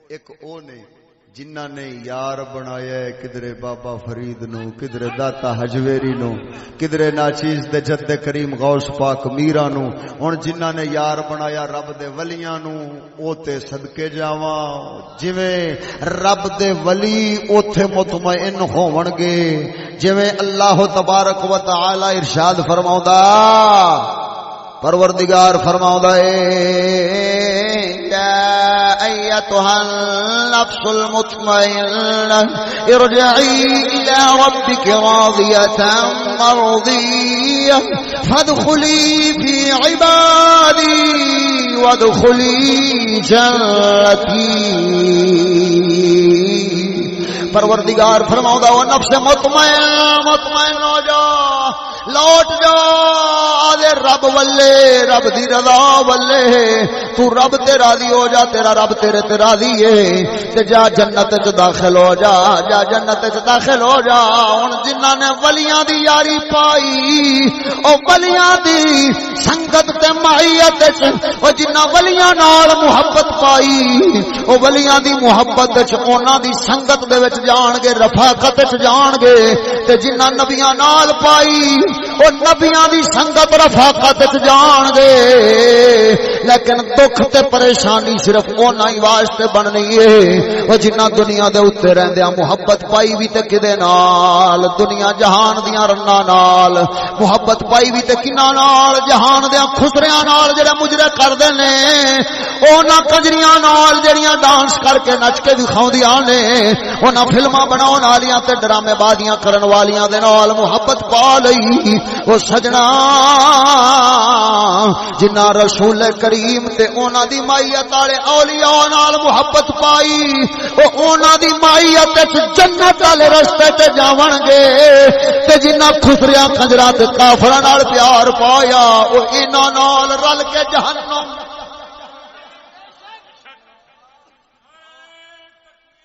ایک او نہیں جنہ نے یار بنایا ہے کدرے بابا فرید نو کدرے داتا حجویری نو کدرے ناچیز دے جد کریم غوث پاک میرا نو ہن جنہ نے یار بنایا رب دے ولیاں نو او تے صدقے جاواں جویں رب دے ولی اوتھے مطمئن ہون گے جویں اللہ تبارک و تعالی ارشاد فرماوندا پروردگار فرماؤندا ہے أيتها النفس المطمئنة ارجعي إلى ربك راضية مرضية فادخلي في عبادي وادخلي جنتي. پروردگار فرماؤندا او نفس مطمئن ہو جا، لوٹ جا آدھے رب والے، رب دی رضا والے. تو رب تے راضی ہو جا، تیرا رب تیرے تے راضی ہے تے جا جنت وچ داخل ہو جا، جا جنت وچ داخل ہو جا. ہن جنہاں نے ولیاں دی یاری پائی، او ولیاں دی سنگت تے معیت وچ، او جنہاں ولیاں نال محبت پائی، او ولیاں دی محبت وچ انہاں دی سنگت دے وچ جان گے، رفاقت وچ جان گے. تے جنہاں نبیاں نال پائی، او نبیاں دی سنگت رفاقت وچ جان گے. لیکن دکھ تے پریشانی صرف انہاں ہی واسطے بننی ہے او جنہاں دنیا دے اوتے رہندیاں محبت پائی وی تے کدے نال، دنیا جہان دیاں رنگاں نال. محبت پائی وی تے کناں نال، جہان دیاں خسریاں نال جڑے مجرے کردے نے، انہاں کنجریاں نال جڑیاں ڈانس کر کے نچ کے دکھاؤندیاں نے، انہاں فلماں بناون والیاں تے ڈرامے بازیاں کرن والیاں دے نال محبت پا لئی. او سجنا جنہاں رسول کریم تے انہاں دی مائیت والے اولیاء نال محبت پائی، او انہاں دی مائیت وچ جنت والے رستے تے جاون گے. تے جنہاں خسریاں کنجراں تے کافراں نال پیار پایا، او انہاں نال رل کے جہنم.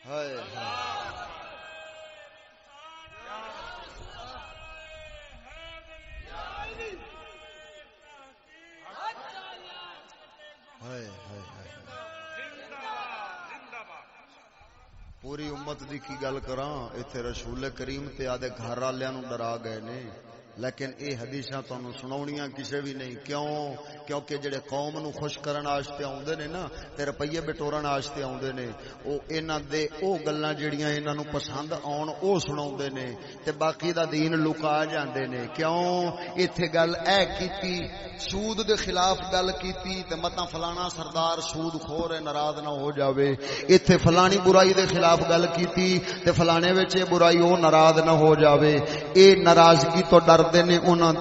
ہائے پوری امت دی کی گل کراں، ایتھے رسول کریم تے آدے گھر والےاں نوں ڈرا گئے نے، لیکن اے حدیثاں تانوں سناونیاں کسے بھی نہیں. کیونکہ جڑے قوم نو خوش کرن واسطے آوندے نے نا تے روپیے بٹورن واسطے آوندے نے، او انہاں دے او گلاں جڑیاں انہاں نوں پسند آون او سناوندے نے تے باقی دا دین لکا جاندے نے. کیوں ایتھے گل اے کیتی، سود دے خلاف گل کیتی تے متا فلانا سردار سود خور ہے ناراض نہ ہو جاوے. ایتھے فلانی برائی دے خلاف گل کیتی تے فلانے وچ برائی او ناراض نہ ہو جاوے. اے ناراضگی تو ڈردے نے انہاں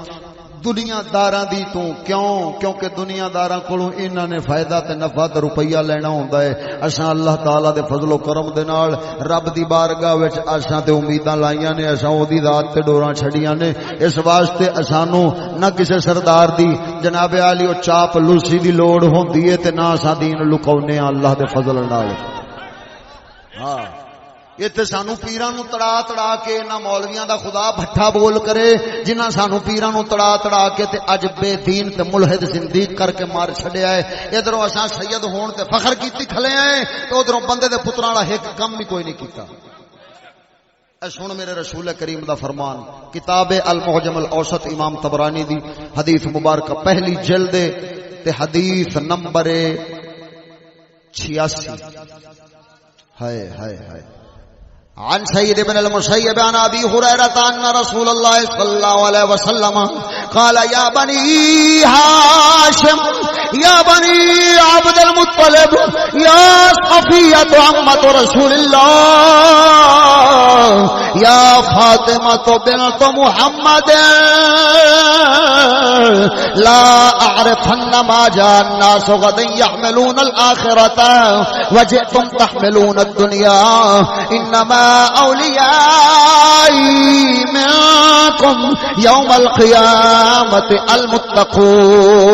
دنیا داراں دی تو. کیونکہ دنیا داراں کولوں انہاں نے فائدہ تے نفع تے روپیہ لینا ہوندا ہے. اساں اللہ تعالی دے فضل و کرم دے نال رب دی بارگاہ وچ اساں تے امیداں لائیاں نے، اساں اودی ذات تے ڈوراں چھڑیاں نے. اس واسطے اسانوں نہ کسے سردار دی جناب عالی او چاپ لوسی دی لوڑ ہوندی ہے تے نہ اساں دین لکاونے ہاں اللہ دے فضل نال. ہاں اتنے سانو پیراں نو تڑا کے نہ مولویاں دا خدا بھٹا بول کرے جنہاں سانو پیراں نو تڑا کے تے اج بے دین تے ملحد زندیق کر کے مار چھڈیا ہے. ادھروں اساں سید ہون تے فخر کیتی کھلے ہیں تے ادھروں بندے دے پتراں دا ایک کم بھی کوئی نہیں کیتا. اے سن میرے رسول کریم دا فرمان، کتاب المعجم الاوسط امام طبرانی دی حدیث مبارکہ پہلی جلد تے حدیث نمبر 86. ہائے ہائے ہائے. عن سيد بن المسيب عن أبي هريرة أن رسول الله صلى الله عليه وسلم قال يا بني هاشم يا بني عبد المطلب يا صفية عمة رسول الله يا فاطمة بنت محمد لا أعرفن ما جاء الناس غدا يحملون الآخرة وجئتم تحملون الدنيا إنما أوليائي منكم يوم القيامة المتقون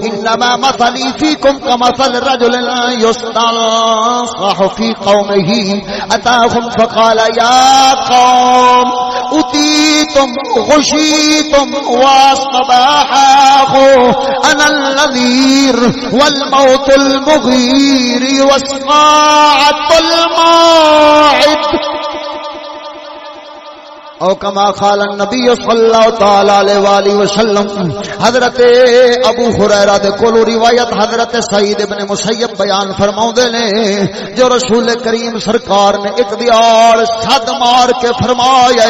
إنما مثلي فيكم كمثل رجل يستنصح في قومه أتاهم فقال يا قوم أتيتم غشيتم واصطباحاه أنا النذير والموت المغير والصاعقة الموعد. او کما قال النبی صلی اللہ تعالی علیہ والہ وسلم. حضرت ابو ہریرہ دے کولوں روایت حضرت سعید ابن مسیب بیان فرماوندے نے جو رسول کریم سرکار نے ایک دیار صد مار کے فرمایا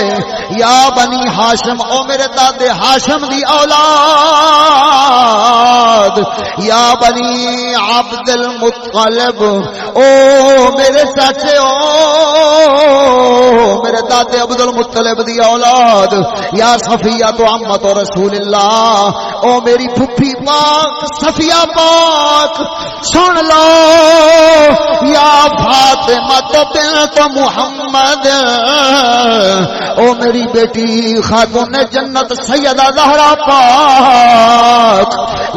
یا بنی ہاشم او میرے دادے ہاشم دی اولاد یا بنی عبد المطلب او میرے چاچے او میرے دادے عبد المطلب دی اولاد یا صفیہ تو عمت رسول اللہ او میری پھپھی پاک صفیہ پاک سن لو یا فاطمہ بنت محمد او میری بیٹی خاتون جنت سیدہ زہرا پاک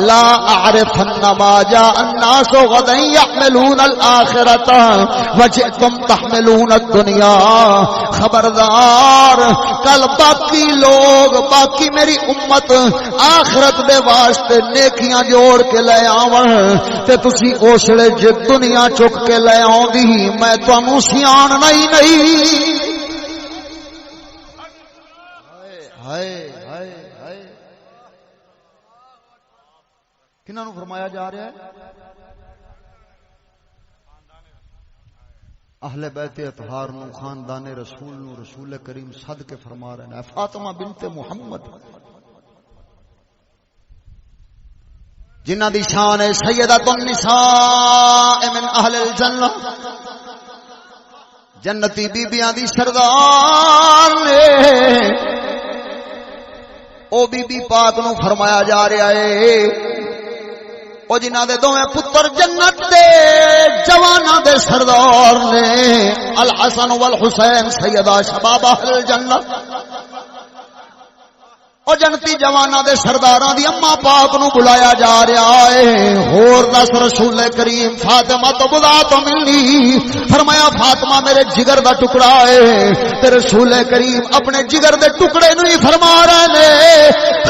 لا اعرفن ما جاء الناس غدا يحملون الاخرة وجئتم تحملون الدنيا. خبردار کل باقی لوگ باقی میری امت آخرت دے واسطے نیکیاں جوڑ کے لے آون تے تسی اوسڑے جے دنیا چک کے لے آوندی میں تانوں سیان نہیں. ہائے ہائے ہائے کنہاں نوں فرمایا جا رہا ہے؟ اہل بیت اطہار نو خاندان رسول نو رسول کریم صدقے فرما رہے ہیں. فاطمہ بنت محمد جنہ دی شان ہے سیدۃ النساء من اہل الجنہ جنتی بیبیاں دی سردار نے او بی بی پاک نو فرمایا جا رہا ہے او جنہاں دے دوویں پتر جنت دے جواناں دے سردار نے الحسن والحسین سیدہ شباب اہل الجنہ او جنتی جواناں دے سرداراں دی اماں پاک نو بلایا جا رہا ہے. ہور دس رسول کریم فاطمہ تو بلا تو ملنی. فرمایا فاطمہ میرے جگر دا ٹکڑا ہے تے رسول کریم اپنے جگر دے ٹکڑے نو ہی فرما رہے نے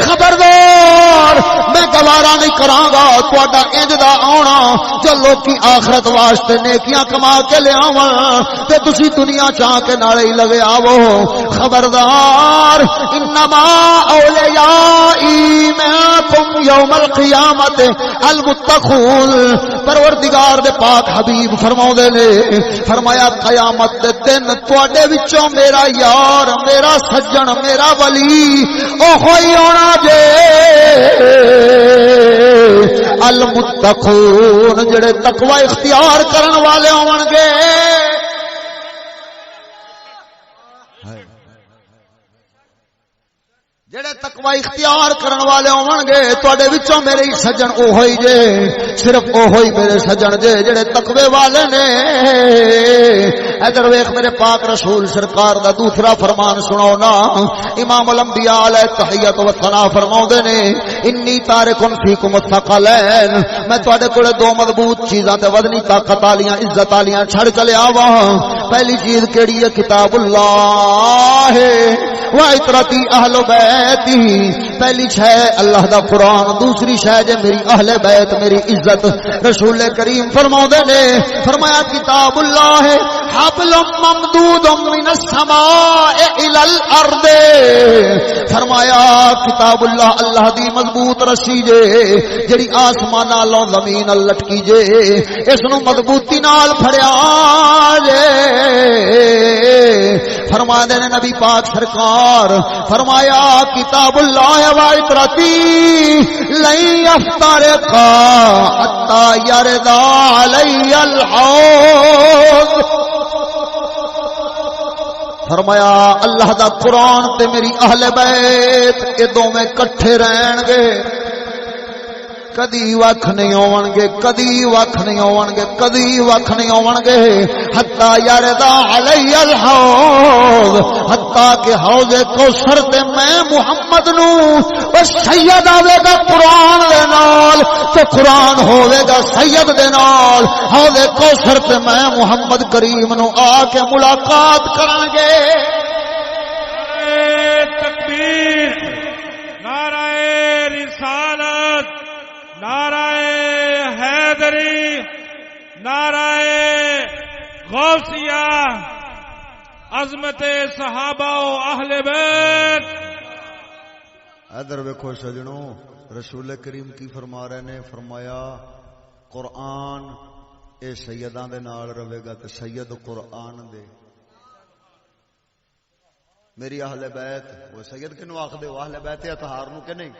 خبردار میں گوارا نہیں کراں گا تہاڈا انج دا آونا جو لوکی آخرت واسطے نیکیاں کما کے لے آون تے تسی دنیا چاہ کے نالے ہی لگے آوو. خبردار انما اولیائی منکم یوم القیامت المتقون. پروردگار دے پاک حبیب فرماؤندے نے فرمایا قیامت دے دن تواڈے وچوں میرا یار میرا سجن میرا ولی او ہوئی ہونا جے المتقون جڑے تقوی اختیار کرن والے ہون گے. جڑے تقوی اختیار کرن والے ہون گے تواڈے وچوں میرے سجن او ہوئی جے صرف او ہوئی میرے سجن جے جڑے تقوی والے نے. ادھر ویکھ میرے پاک رسول سرکار دا دوسرا فرمان سناؤ نا. امام الانبیاء علیہ تحیت و ثنا فرماوندے نے انی تارکن فیکم الثقلین میں تواڈے کول دو مضبوط چیزاں تے وزنی طاقت والیاں عزت والیاں چھڑ چلے آواں. پہلی چیز کیڑی ہے کتاب اللہ و عترتی اہل بیتی. پہلی شے اللہ دا قرآن دوسری شے جے میری اہل بیت میری عزت. رسول کریم فرماوندے نے فرمایا کتاب اللہ حبل ممدود من السماء الى الارض. فرمایا کتاب اللہ اللہ دی مضبوط رسی جے جڑی آسمان نالوں زمین نال لٹکی جے اس نو مضبوطی نال پھڑیا جے. فرماندے نے نبی پاک سرکار فرمایا کتاب اللہ و عترتی لن یفترقا حتی یرد علی الحوض. فرمایا اللہ دا قرآن تے میری اہل بیت یہ دونوں کٹھے رہن گے کدی وکھ نہیں ہون گے کدی وکھ نہیں ہون گے کدی وکھ نہیں ہون گے. حتی یردا علی الحوض حتی کہ حوض کوثر تے میں محمد نو او سید آوے گا قرآن دے نال تے قرآن ہوے گا سید دے نال. حوض کوثر تے میں محمد کریم نو آ کے ملاقات کران گے. تکبیر نعرہ رسالت نعرہ حیدری نعرہ غوثیہ عظمت صحابہ و اہل بیت. ادھر ویکھو سجنوں، رسول کریم کی فرما رہے نے، فرمایا قرآن اے سیداں دے نال رہے گا تے سید قرآن دے. میری اہل بیت، وہ سید کنو آکھ دے، وہ اہل بیت اطہار نو کہ نہیں؟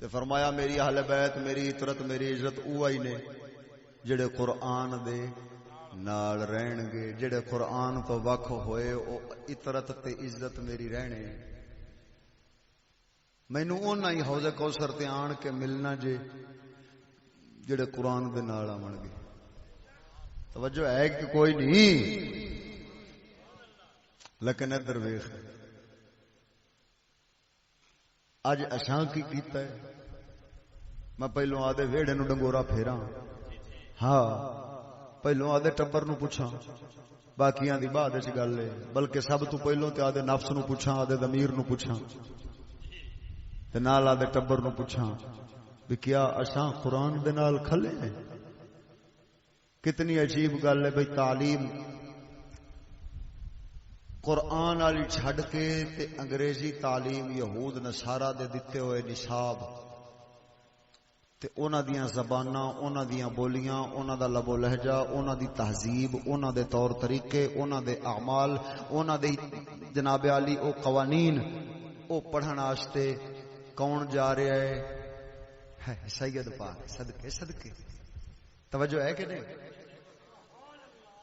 تے فرمایا میری اہل بیت، میری عطرت، میری عزت اوہی نے جڑے قرآن دے نال رہن گے، جڑے قرآن تو وکھ ہوئے او عطرت تے عزت میری رہنے. مینوں اوناں ہی حوض کوثر تے آن کے ملنا جے جڑے قرآن دے نال آون گے. توجہ ہے کہ کوئی نہیں؟ لیکن ادھر ویکھ، اج اساں کی کیتا ہے؟ میں پہلو آدھے ویڑے نو ڈنگورا پھیراں، ہاں پہلو آدھے ٹبر نو پوچھاں، باقیاں دی بعد وچ گل ہے. بلکہ سب تو پہلو تے آدھے نفس نو پوچھاں، آدھے ضمیر نو پوچھاں، تے نال آدھے ٹبر نو پوچھاں بھی کیا اساں قرآن دے نال کھلے ہیں؟ کتنی عجیب گل ہے بھئی، تعلیم قرآن والی چھڈ کے تے انگریزی تعلیم یہود نصارا دے دتے ہوئے نصاب تے انہاں دیاں زباناں، انہاں دیاں بولیاں، انہاں دا لب و لہجہ، انہاں دی تہذیب، انہاں دے طور طریقے، انہاں دے اعمال، انہاں دے جناب علی او قوانین او پڑھن واسطے کون جا رہا ہے؟ سید پاک. صدقے صدقے. توجہ ہے کہ نہیں؟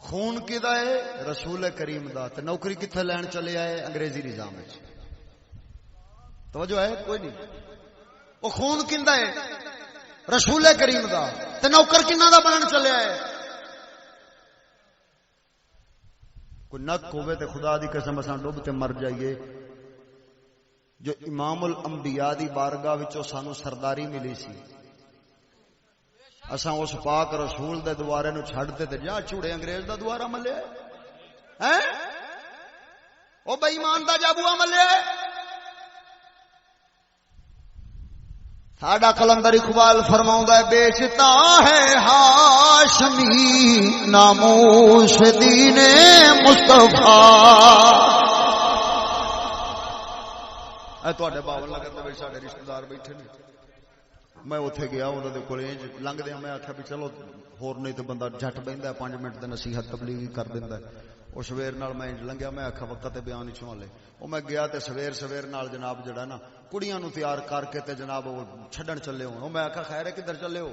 خون کدا ہے؟ رسول کریم دا. تے نوکری کتھے لین چلے آئے؟ انگریزی نظام وچ. توجہ ہے کوئی نہیں؟ او خون کیندا ہے؟ رسول کریم دا. تے نوکر کنہاں دا بنن چلے آئے؟ کوئی نک ہوے تے خدا دی قسم اساں ڈوب تے مر جائیے. جو امام الانبیاء دی بارگاہ وچوں سانو سرداری ملی سی، اساں اس پاک رسول دے دوارے نو چھڈ تے جا چوڑے انگریز دا دوارا ملیا ہے؟ او بے ایمان دا جابوا ملیا ہے؟ ساڈا کلندر اقبال فرماوندا ہے، بیچتا ہے ہاشمی ناموس دین مصطفیٰ. تواڈے باول لگن دے وچ ساڈے رشتہ دار بیٹھے نے. میں اوتھے گیا انہاں دے کولے لنگھ دیا، میں آکھیا بھی چلو ہور نہیں تے بندہ جھٹ بیندا 5 منٹ تے نصیحت تبلیغی کر دیندا ہے. او سویر نال میں لنگھیا، میں آکھیا وقت تے بیان چوں لے. او میں گیا تے سویر نال جناب جڑا نا کڑیاں نو تیار کر کے تے جناب او چھڈن چلے ہون. او میں آکھیا خیر ہے کدھر چلے ہو؟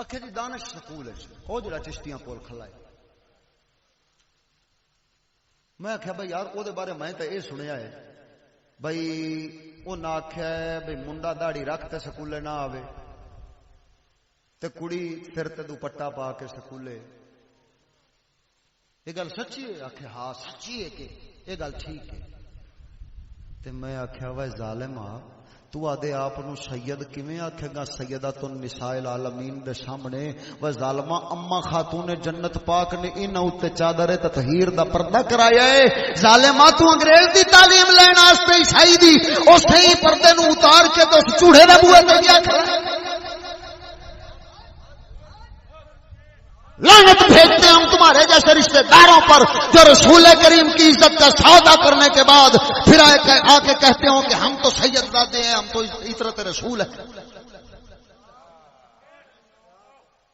آکھیا جی دانش سکول ہے او جڑا چشتیاں کول کھلا ہے. میں آکھیا بھائی یار او دے بارے میں تے اے سنیا ہے بھائی انہیں آخیا ہے بھائی منڈا داڑھی رکھ تے سکولے نہ آوے تے کڑی سر تے دوپٹا پا کے سکولے. یہ گل سچی ہے؟ آخیا ہاں سچی ہے کہ یہ گل ٹھیک ہے. تے میں آخیا وے ظالما تو آدھے آپ نو سید کیویں آکھے گا سیدۃ النساء العالمین دے سامنے؟ وہ ظالما اما خاتون جنت پاک نے انہاں اوتے چادر تطہیر دا پردہ کرایا ہے. ظالما تو انگریز دی تعلیم لین واسطے عیسائی دی اس صحیح پردے نو اتار کے تو چوڑے دے بوئے تے کیا کھڑا؟ لعنت بھیجتے ہم تمہارے جیسے رشتہ داروں پر جو رسول کریم کی عزت کا سودا کرنے کے بعد پھر آ کے کہتے ہو کہ ہم تو سید زادے ہیں، ہم تو عطرت رسول ہیں.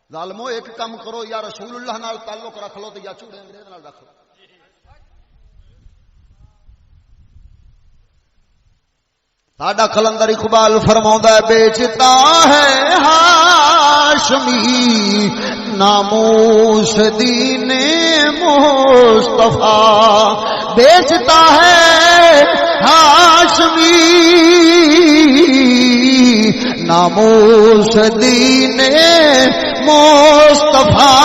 ظالمو ایک کام کرو، یا رسول اللہ نال تعلق رکھ لو تو یا چوڑے انگریز نال رکھ لو. ساڈا کلندر اقبال فرماوندا ہے، بیچتا ہے ہاشمی ناموس دین مصطفیٰ. بیچتا ہے ہاشمی ناموس دین مصطفیٰ.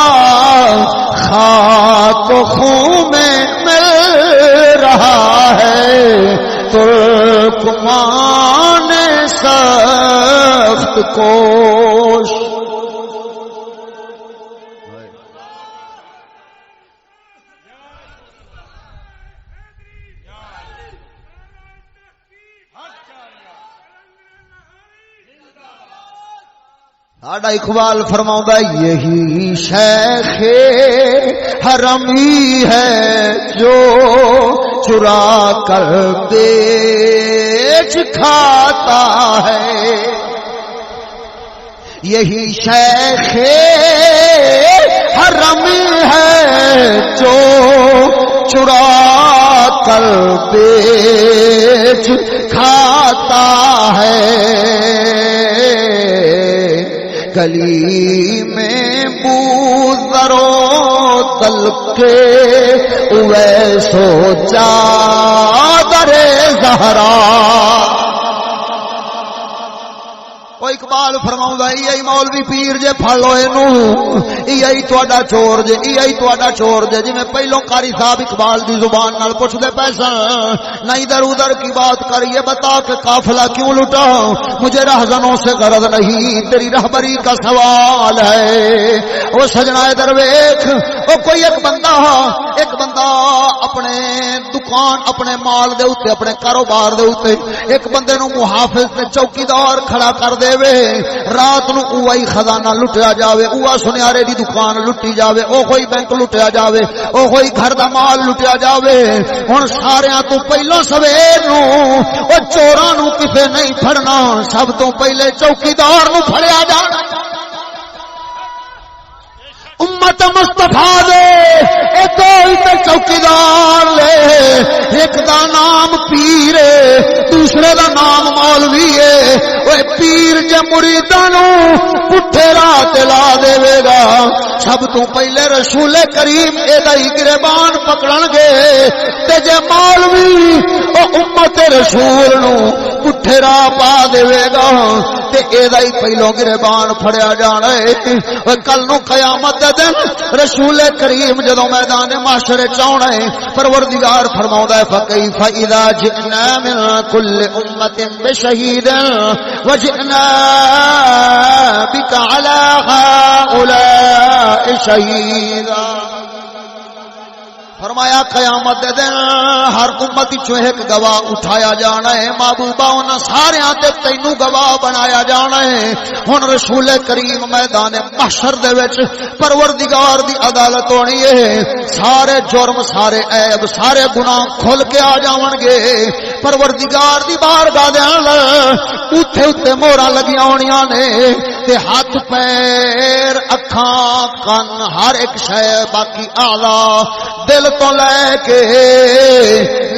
خاک و خون میں مل رہا ہے ترکمان سخت کوش. ساڈا اقبال فرماؤندا یہی شیخ حرمی ہے جو چرا کر بیچ کھاتا ہے، یہی شیخ حرمی ہے جو چرا کر بیچ کھاتا ہے، گلی میں بوزرو تلکے اویسو چادر زہرا۔ او اقبال فرماؤندا ای مولوی پیر جے پھڑ لو اینو، ای تہاڈا چور جے، ای تہاڈا چور جے، جویں پہلو قاری صاحب اقبال دی زبان نال پوچھدے پیسن، نہ ادھر ادھر کی بات کر، یہ بتا کہ قافلہ کیوں لٹا، مجھے رہزنوں سے غرض نہیں، تیری رہبری کا سوال ہے۔ او سجنا ادھر ویکھ، او کوئی ایک بندہ اپنے دکان اپنے مال دے اوتے اپنے کاروبار دے اوتے ایک بندے نو محافظ تے چوکیدار کھڑا کر دے وے، رات نو اوہی خزانہ لٹیا جاوے، اوہ سنیارے دی دکان لٹی جاوے، او کوئی بینک لٹیا جاوے، او کوئی گھر دا مال لٹیا جاوے۔ ہن ساریاں تو پہلو سویر نو او چوراں نو کسے نہیں پھڑنا، سب تو پہلے چوکیدار نو پھڑیا جانا۔ امت مصطفیٰ دے اے دو ہی تے چوکیدار لے، ایک دا نام پیر ہے، دوسرے دا نام مولوی ہے۔ اوے پیر جے مریداں نو پٹھے راہ تے لا دے گا، سب تو پہلے رسول کریم اے دا ہی گریبان پکڑن گے، تے جے مولوی او امت رسول نو پٹھے راہ پا دے گا تے اے دا ہی پہلو گریبان پھڑیا جانا ہے۔ کل نو قیامت دے دن رسول کریم جدوں میدان محشر چاونا ہے، پروردگار فرماؤندا ہے فکیف اذا جئنا من کل امت بشہید وجئنا بک علی ہؤلاء شہیدا۔ فرمایا قیامت دے دن ہر امت وچوں ایک گواہ اٹھایا جانا ہے، محبوبہ انہاں ساریاں تے تینوں گواہ بنایا جانا ہے۔ ہن رسول کریم میدان محشر دے وچ پروردگار دی عدالت ہونی ہے، سارے جرم سارے عیب سارے گناہ کھل کے آ جاون گے پروردگار دی بارگاہ دے اندر۔ اوتھے اوتے مہراں لگیاں ہونیاں نے تے ہاتھ پیر اکھاں کان ہر ایک شے باقی اعلیٰ دل تو لے کے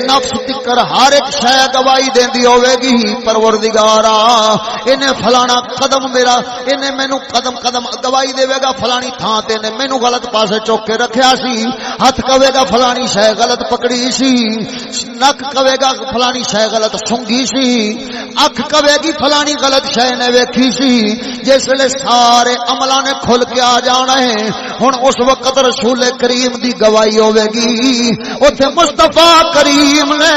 نفس تکر ہر ایک شے گواہی دیندی ہوے گی، پروردگارا انہیں فلانا قدم میرا، انہیں مینوں قدم قدم گواہی دے گا فلانی تھان تے نے مینوں غلط پاسے چوک کے رکھیا سی، ہاتھ کہے گا فلانی شے غلط پکڑی سی، نک کہے گا فلانی شے غلط سونگھی سی، اکھ کہے گی فلانی غلط شے نے ویکھی سی۔ جس لے سارے عملاں نے کھل کے آ جانا ہے، ہن اس وقت رسول کریم دی گواہی ہوے گی، اوتھے مصطفیٰ کریم نے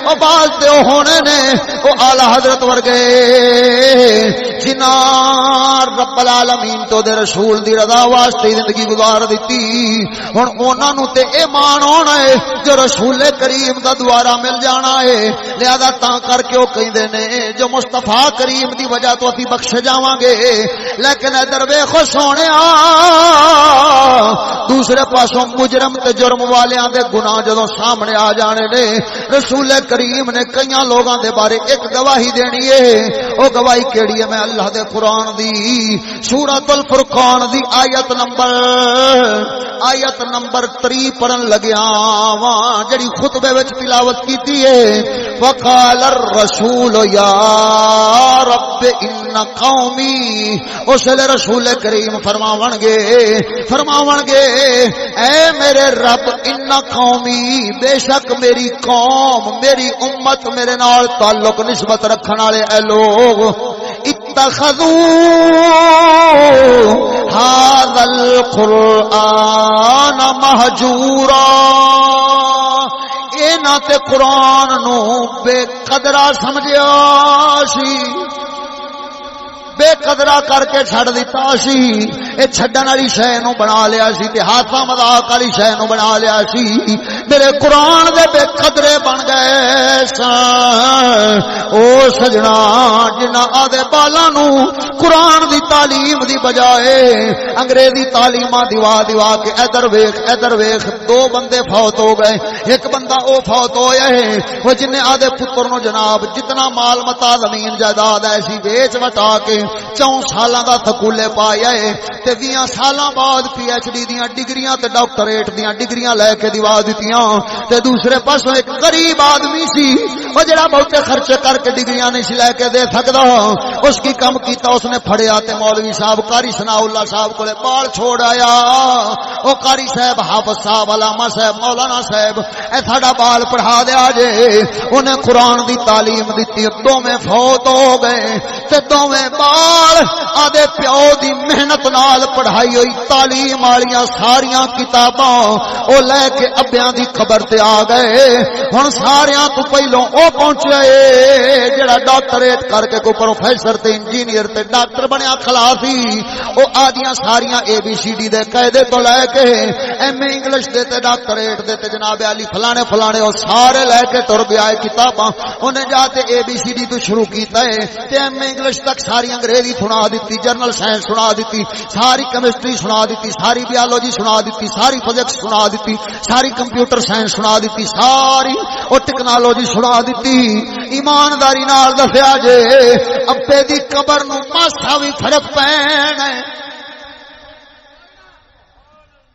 او باز تے ہونے نے او اعلی حضرت ورگے جنہاں رب العالمین تو دے رسول دی رضا واسطے زندگی گزار دتی، ہن انہاں نوں تے ایمان ہونا ہے جو رسول کریم دا دوارا مل جانا ہے۔ لہذا تاں کر کے او کہندے نے جو مصطفیٰ کریم دی وجہ تو اسی بخشے جاواں گے، لیکن ادھر ویکھو سونیا دوسرے پاسوں مجرم تے جرم والیاں دے گناہ جدوں سامنے آ جانے نے، رسول کریم نے کئیاں لوگاں دے بارے ایک گواہی دینی ہے۔ او گواہی کیڑی ہے؟ میں اللہ دے قرآن دی سورۃ الفرقان دی آیت نمبر 3 پڑھن لگیا واں، جڑی خطبے وچ تلاوت کیتی ہے۔ وقال الرسول یا رب ان قومی، اس لئے رسول کریم فرماون گے اے میرے رب ان قومی، بے شک میری قوم میری امت میرے نال تعلق نسبت رکھن والے اے لوگ اتخذوا هذا القرآن مہجورا، اینا تے قرآن نو بے قدرہ سمجھیا سی، بے قدرہ کر کے چھڑ دیتا سی۔ اے چھڈن والی شے نو بنا لیا سی تے ہاتھا مذاق والی شے نو بنا لیا سی میرے قرآن دے بے قدرے بن گئے سن او سجنا جنہاں آدے بالاں نو قرآن دی تعلیم دی بجائے انگریزی تعلیماں دیوا کے ادھر ویکھ دو بندے فوت ہو گئے ایک بندہ او فوت ہویا ہے وہ جن آدھے پتر نو جناب جتنا مال متا زمین جائیداد ایسی ویچ وٹا کے 4 سالاں دا تھکولے پایا ہے تے 20 سالاں بعد پی ایچ ڈی دیاں ڈگریاں تے ڈاکٹریٹ دیاں ڈگریاں لے کے دیوا دتیاں تے دوسرے پاسوں ایک غریب آدمی سی او جڑا بہتے خرچے کر کے ڈگریاں نہیں سی لے کے دے سکدا اس کی کم کیتا اس نے پھڑیا تے مولوی صاحب قاری ثناء اللہ صاحب کولے بال چھوڑ آیا او قاری صاحب حافظ صاحب علامہ صاحب مولانا صاحب اے ساڈا بال پڑھا دیا جے انہیں قرآن دی تعلیم دیتی دوویں فوت ہو گئے تے دوویں بال آدے پیو دی محنت نال پڑھائی ہوئی تعلیم والیاں ساریاں کتاباں او لے کے ابیاں دی خبر تے آ گئے ہن ساریاں تو پہلوں او پہنچے جڑا ڈاکٹریٹ کر کے کوئی پروفیسر تے انجینئر تے ڈاکٹر بنیا خلاصی او آدیاں ساریاں اے بی سی ڈی دے قاعدے تو لے کے ایم اے انگلش دے تے ڈاکٹریٹ دے تے جناب علی فلانے او سارے لے کے تر گیا کتاباں انہیں جا تے اے بی سی ڈی تو شروع کیتا ہے تے ایم اے انگلش تک ساری انگریزی سنا دیتی جرنل سائنس سنا دیتی ساری کیمسٹری سنا دیتی ساری بیالوجی سنا دیتی ساری فزکس سنا دیتی ساری کمپیوٹر سائنس سنا دیتی ساری او ٹیکنالوجی سنا دیتی ایمانداری نال دسیا جے ابے دی قبر نو ماسا وی فرق پینا ہے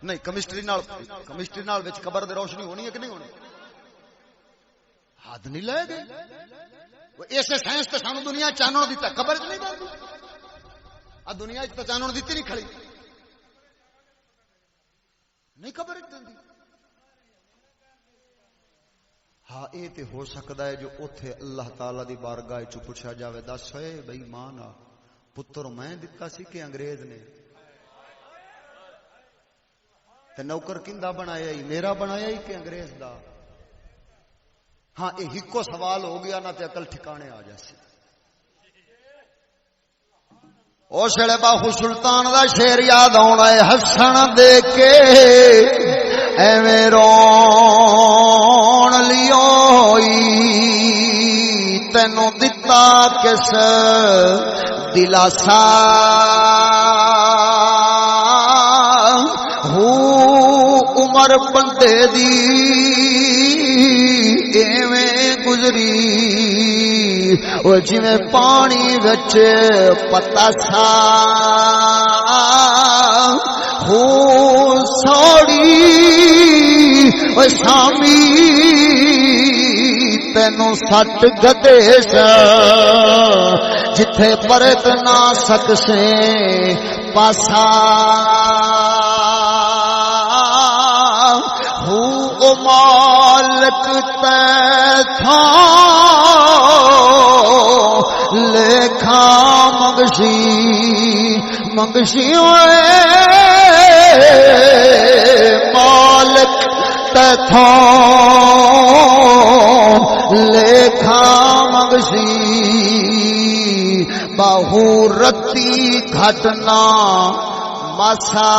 نہیں کیمسٹری نال وچ قبر دے روشنی ہونی ہے کہ نہیں ہونی حد نہیں لے گئے ایسے سائنس تے سانو دنیا چانن دیتا قبر چ نہیں بنتی آ دنیا چ چانن دیتی نہیں کھڑی نہیں قبر چ دندی ہاں اے تے ہو سکدا ہے جو اوتھے اللہ تعالی دی بارگاہ چ پوچھا جاوے دس اے بے ایمان آ پتر میں دتا سی کہ انگریز نے تے نوکر کیندا بنایا ہی میرا بنایا ہی کہ انگریز دا ہاں یہ ہکو سوال ہو گیا نہ تے عقل ٹھکانے آ جاسی او شڑے باہو سلطان دا شیر یاد آنا ہے ہسن دے کے ایویں رون لیوئی تینوں دتا کس دلاسا ہو عمر بندے دی ایویں گزری او جویں پانی وچ پتاسا ہو سوڑی او شامی تینوں سٹ گدیش جتھے پرت نہ سکسے پاسا او مالک تھا لیکھا منگشی مالک تھا لیکھا منگشی بہو رتی گھٹنا مسا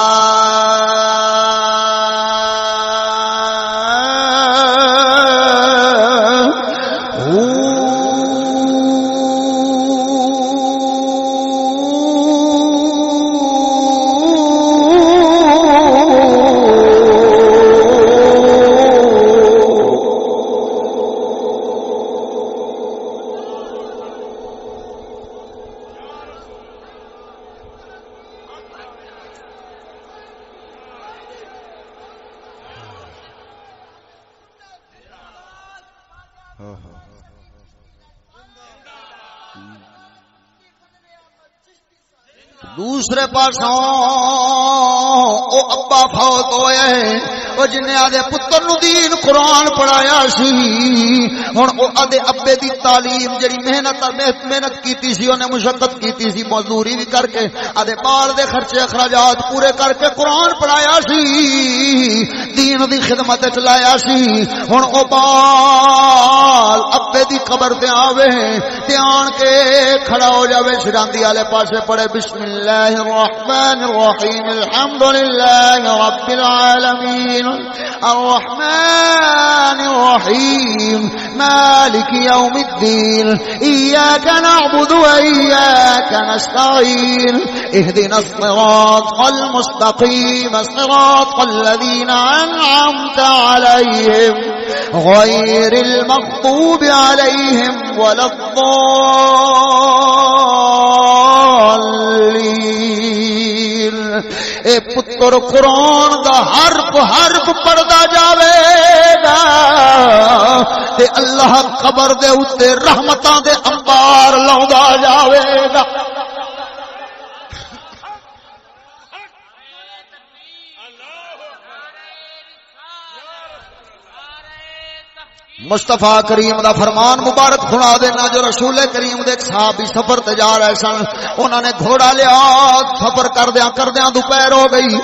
دوسرے پاسوں او ابا فوت ہوئے او جن آدے پتر نو دین قرآن پڑھایا سی ہن او آدے ابے دی تعلیم جڑی محنت کیتی سی اونے مشقت کیتی سی مزدوری بھی کر کے آدے بال دے خرچے اخراجات پورے کر کے قرآن پڑھایا سی دین دی خدمت وچ لایا سی ہن او بال ابے دی قبر تے آوے تے آن کے کھڑا ہو جاوے شراندی والے پاسے پڑھے بسم اللہ الرحمن الرحیم الحمدللہ رب العالمین الرحمن الرحیم مالک یوم الدین ایاک نعبد و ایاک نستعین اهدنا الصراط المستقیم صراط الذین انعمت علیہم غیر المغضوب علیہم ولا الضالین اے پتر قرآن دا حرف پڑھدا جاوے گا تے اللہ قبر دے اتے رحمتاں دے انبار لاوندا جاوے گا مصطفیٰ کریم دا فرمان مبارک سنا دینا جو رسول کریم دے صحابی سفر تے جا رہے سن انہوں نے گھوڑا لیا سفر کردیاں دوپہر ہو گئی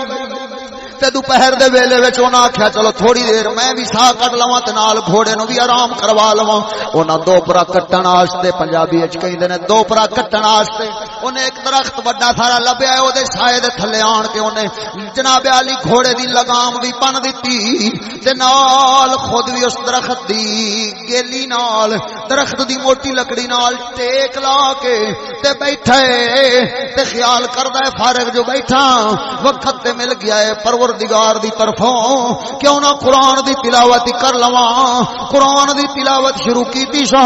تے دوپہر دے ویلے وچ انہاں آکھیا چلو تھوڑی دیر میں بھی ساہ کٹ لواں تے نال گھوڑے نو بھی آرام کروا لواں انہاں دو پرا کٹن واسطے پنجابی وچ کہندے نے دو پرا کٹن واسطے انہیں ایک درخت بڑا سارا لبیا او دے سائے دے تھلے آن کے انہیں جناب علی گھوڑے دی لگام بھی بن دتی تے نال خود بھی اس درخت دی گیلی نال درخت دی موٹی لکڑی نال ٹیک لا کے تے بیٹھے تے خیال کردا ہے فارغ جو بیٹھا وقت تے مل گیا ہے پروردگار دی طرفوں کیوں نہ قرآن دی تلاوت کر لواں قرآن دی تلاوت شروع کیتی سو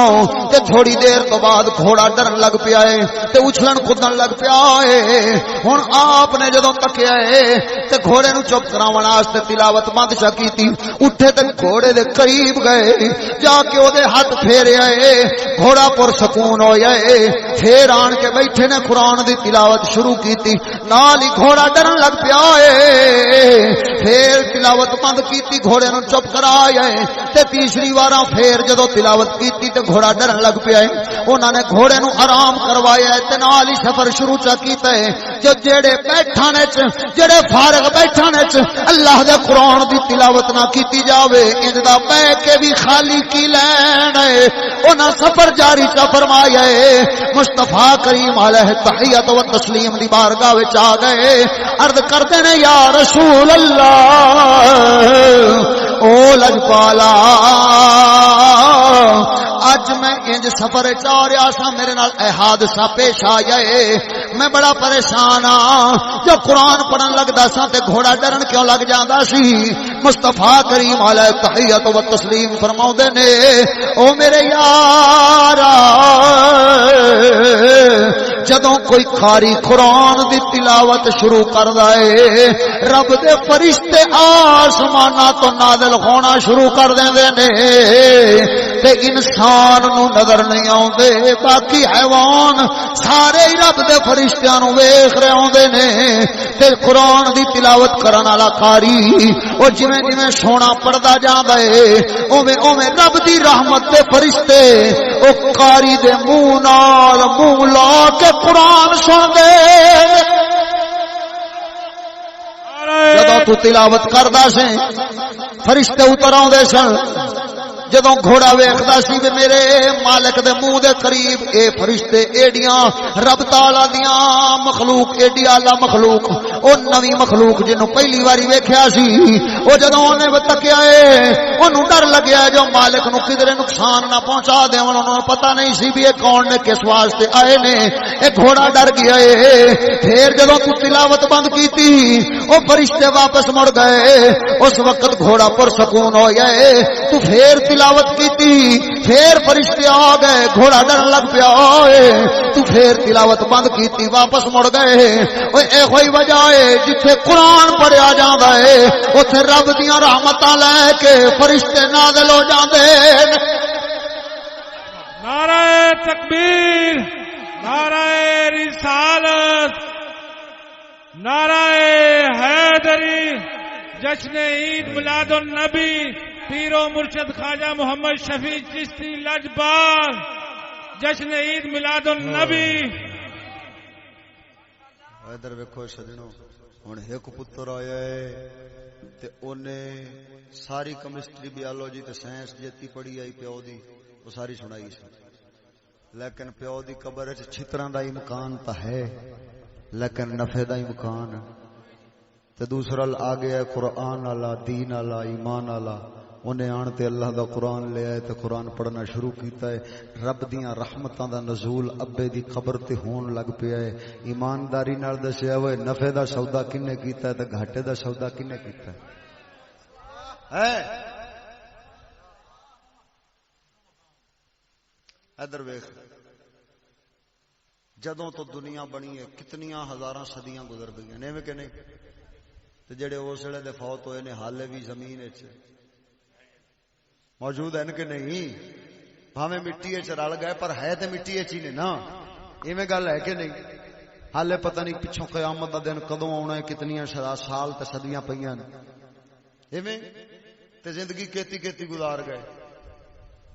تے تھوڑی دیر تو بعد گھوڑا ڈرن لگ پیا ہے تے اچھلن کودن لگ پیا ہے ہن آپ نے جدوں تکیا ہے تے گھوڑے نو چپ کراون واسطے تلاوت بند چا کیتی اٹھے تے گھوڑے دے قریب گئے جا کے او دے ہاتھ پھیریا ہے گھوڑا پر سکون ہویا ہے پھر آن کے بیٹھے نے قرآن دی تلاوت شروع کیتی نال ہی گھوڑا ڈرن لگ پیا ہے پھر تلاوت بند کیتی گھوڑے نو چپ کرایا ہے تے تیسری واراں پھر جدوں تلاوت کیتی تے گھوڑا ڈرن لگ پیا ہے انہاں نے گھوڑے نو آرام کروایا ہے تے نال ہی سفر شروع چا کیتا ہے جو جڑے بیٹھان وچ جڑے فارغ بیٹھان وچ اللہ دے قرآن دی تلاوت نہ کیتی جاوے انج دا بہ کے بھی خالی کی لین ہے انہاں سفر جاری چا فرمایا ہے مصطفیٰ کریم علیہ تحیت و تسلیم دی بارگاہ وچ آ گئے عرض کردے نے یا رسول اللہ او لجپالا اج میں انج سفر چا رہا سا میرے نال اے حادثہ پیش آیا ہے میں بڑا پریشان ہاں جو قرآن پڑھن لگدا سا تے گھوڑا ڈرن کیوں لگ جاندا سی مصطفیٰ کریم علیہ تحیت و تسلیم فرماؤندے نے او میرے یارا جدوں کوئی قاری قرآن دی تلاوت شروع کردا ہے رب دے فرشتے آسماناں تو نازل ہونا شروع کر دیندے نے تے انسان نو نظر نہیں آوندے باقی حیوان سارے ہی رب دے فرشتیاں نو ویکھ رہے ہوندے نے تے قرآن دی تلاوت کرن والا قاری او جویں جویں سونا پڑھدا جاندا ہے اوویں اوویں رب دی رحمت دے فرشتے او قاری دے منہ نال منہ لا کے قرآن سن دے جدوں تو تلاوت کردا سی فرشتے اتر آوندے سن جدوں گھوڑا ویکھدا سی کہ میرے مالک دے منہ دے قریب اے فرشتے ایڈیاں رب تعالی دیاں مخلوق ایڈی اعلی مخلوق او نوی مخلوق جنوں پہلی واری ویکھیا سی او جدوں اونے تکیا اے اونوں ڈر لگیا جو مالک نو کدھر نقصان نہ پہنچا دیون انہوں پتہ نہیں سی بھی اے کون نے کس واسطے آئے نے اے گھوڑا ڈر گیا اے پھر جدوں تو تلاوت بند کیتی او فرشتے واپس مڑ گئے اس وقت گھوڑا پر سکون ہویا اے تو پھر تلاوت کیتی پھر فرشتے آ گئے گھوڑا ڈر لگ پیا تو پھر تلاوت بند کیتی واپس مڑ گئے اے ہوئی وجہ ہے جتھے قرآن پڑھیا جاندا ہے اوتھے رب دیاں رحمتاں لے کے فرشتے نازل ہو جاندے نعرہ تکبیر نعرہ رسالت نعرہ حیدری جشن عید میلاد النبی پیر و مرشد خواجہ محمد شفیع چشتی لجپال جشن عید میلاد النبی ادھر ویکھو سجنوں ہن ایک پتر آیا ہے تے اونے ساری کیمسٹری بیولوجی تے سائنس جیتی پڑھی آئی پیو دی وہ ساری سنائی سی لیکن پیو دی قبر وچ چھتراں دا امکان تا ہے لیکن نفع دا امکان تے دوسرا آ گیا قرآن والا دین والا ایمان والا انہیں آن تے اللہ دا قرآن لے آئے تے قرآن پڑھنا شروع کیتا ہے رب دیاں رحمتاں دا نزول ابے دی قبر تے ہون لگ پیا ہے ایمانداری نال دسیا ہوئے نفع دا سودا کنے کیتا ہے تے گھاٹے دا سودا کنے کیتا ہے ادھر ویکھ جدوں تو دنیا بنی ہے کتنیاں ہزاراں صدیاں گزر گئی ہیں ایویں کہ نہیں تے جڑے اس ویلے دے فوت ہوئے نے حالے بھی زمین وچ موجود ہیں کہ نہیں بھاویں مٹی وچ رل گئے پر ہے تے مٹی وچ ہی نے نا ایویں گل ہے کہ نہیں حالے پتہ نہیں پچھوں قیامت دا دن کدوں آنا ہے کتنیاں سال تے صدیاں پیاں نے ایویں تے زندگی کیتی کیتی گزار گئے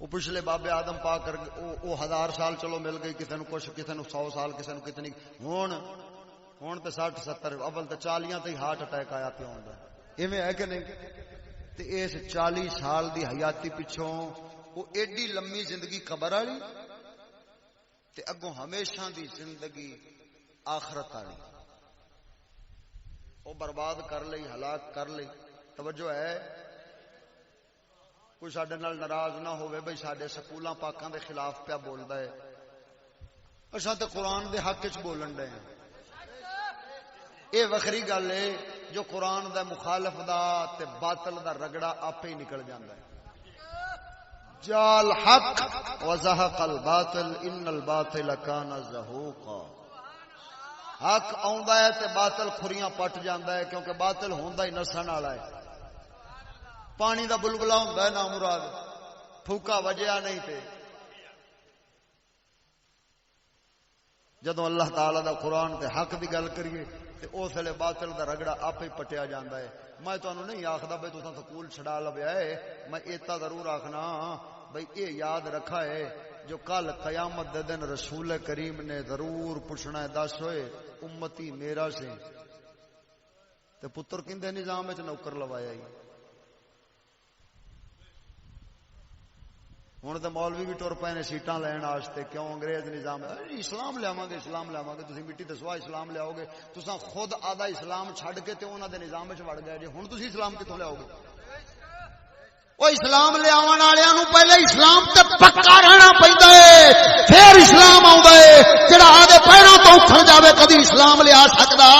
وہ پچھلے بابے آدم پا کر وہ 1000 سال چلو مل گئی کسی نو کچھ کسی نو 100 سال کسی نو کتنی ہون تے 60 70 اول تے 40 تے ہارٹ اٹیک آیا پیا ہوندا ایویں ہے کہ نہیں تے اس 40 سال دی حیاتی پچھوں وہ ایڈی لمبی زندگی قبر والی تے اگوں ہمیشہ دی زندگی آخرت والی وہ برباد کر لئی ہلاک کر لئی توجہ ہے کوئی ساڈے نال ناراض نہ ہوئے بھئی ساڈے سکولاں پاکاں دے خلاف پیا بولدا ہے اساں تے قرآن دے حق وچ بولن دے ہیں اے وکھری گل ہے جو قرآن دا مخالف دا تے باطل دا رگڑا آپ ہی نکل جاندا ہے جال حق وزہق الباطل ان الباطل کان زہوقا حق آوندا ہے تے باطل کھریاں پٹ جاندا ہے کیونکہ باطل ہوندا ہی نسن والا ہے پانی دا بلبلا ہوندا ہے نا مراد پھوکا وجیا نہیں تے جدوں اللہ تعالی دا قرآن تے حق دی گل کریے تے اس ویلے باطل دا رگڑا آپ ہی پٹیا جاندا ہے میں تانوں نہیں آکھدا بھئی تساں سکول چھڈا لویا ہے میں ایتا ضرور آکھنا بھئی اے یاد رکھا ہے جو کل قیامت دے دن رسول کریم نے ضرور پوچھنا ہے دس ہوئے امتی میرا سے تے پتر کیندے نظام وچ نوکر لوایا ہی ہوں تو مولوی بھی ٹر پے نے سیٹاں لین واسطے کیوں انگریز نظام اسلام لیاواں گے تسی مٹی تے سوا اسلام لیاؤ گے تساں خود آدھا اسلام چھڈ کے تے انہاں دے نظام وچ وڑ گئے جی ہن تسی اسلام کتھوں لیاؤ گے وہ اسلام لیاون والےاں نوں پہلے اسلام تے پکا رہنا پیندا ہے پھر اسلام آوندا ہے جڑا آدھے پیراں تو اٹھ جاوے کدی اسلام لیا سکدا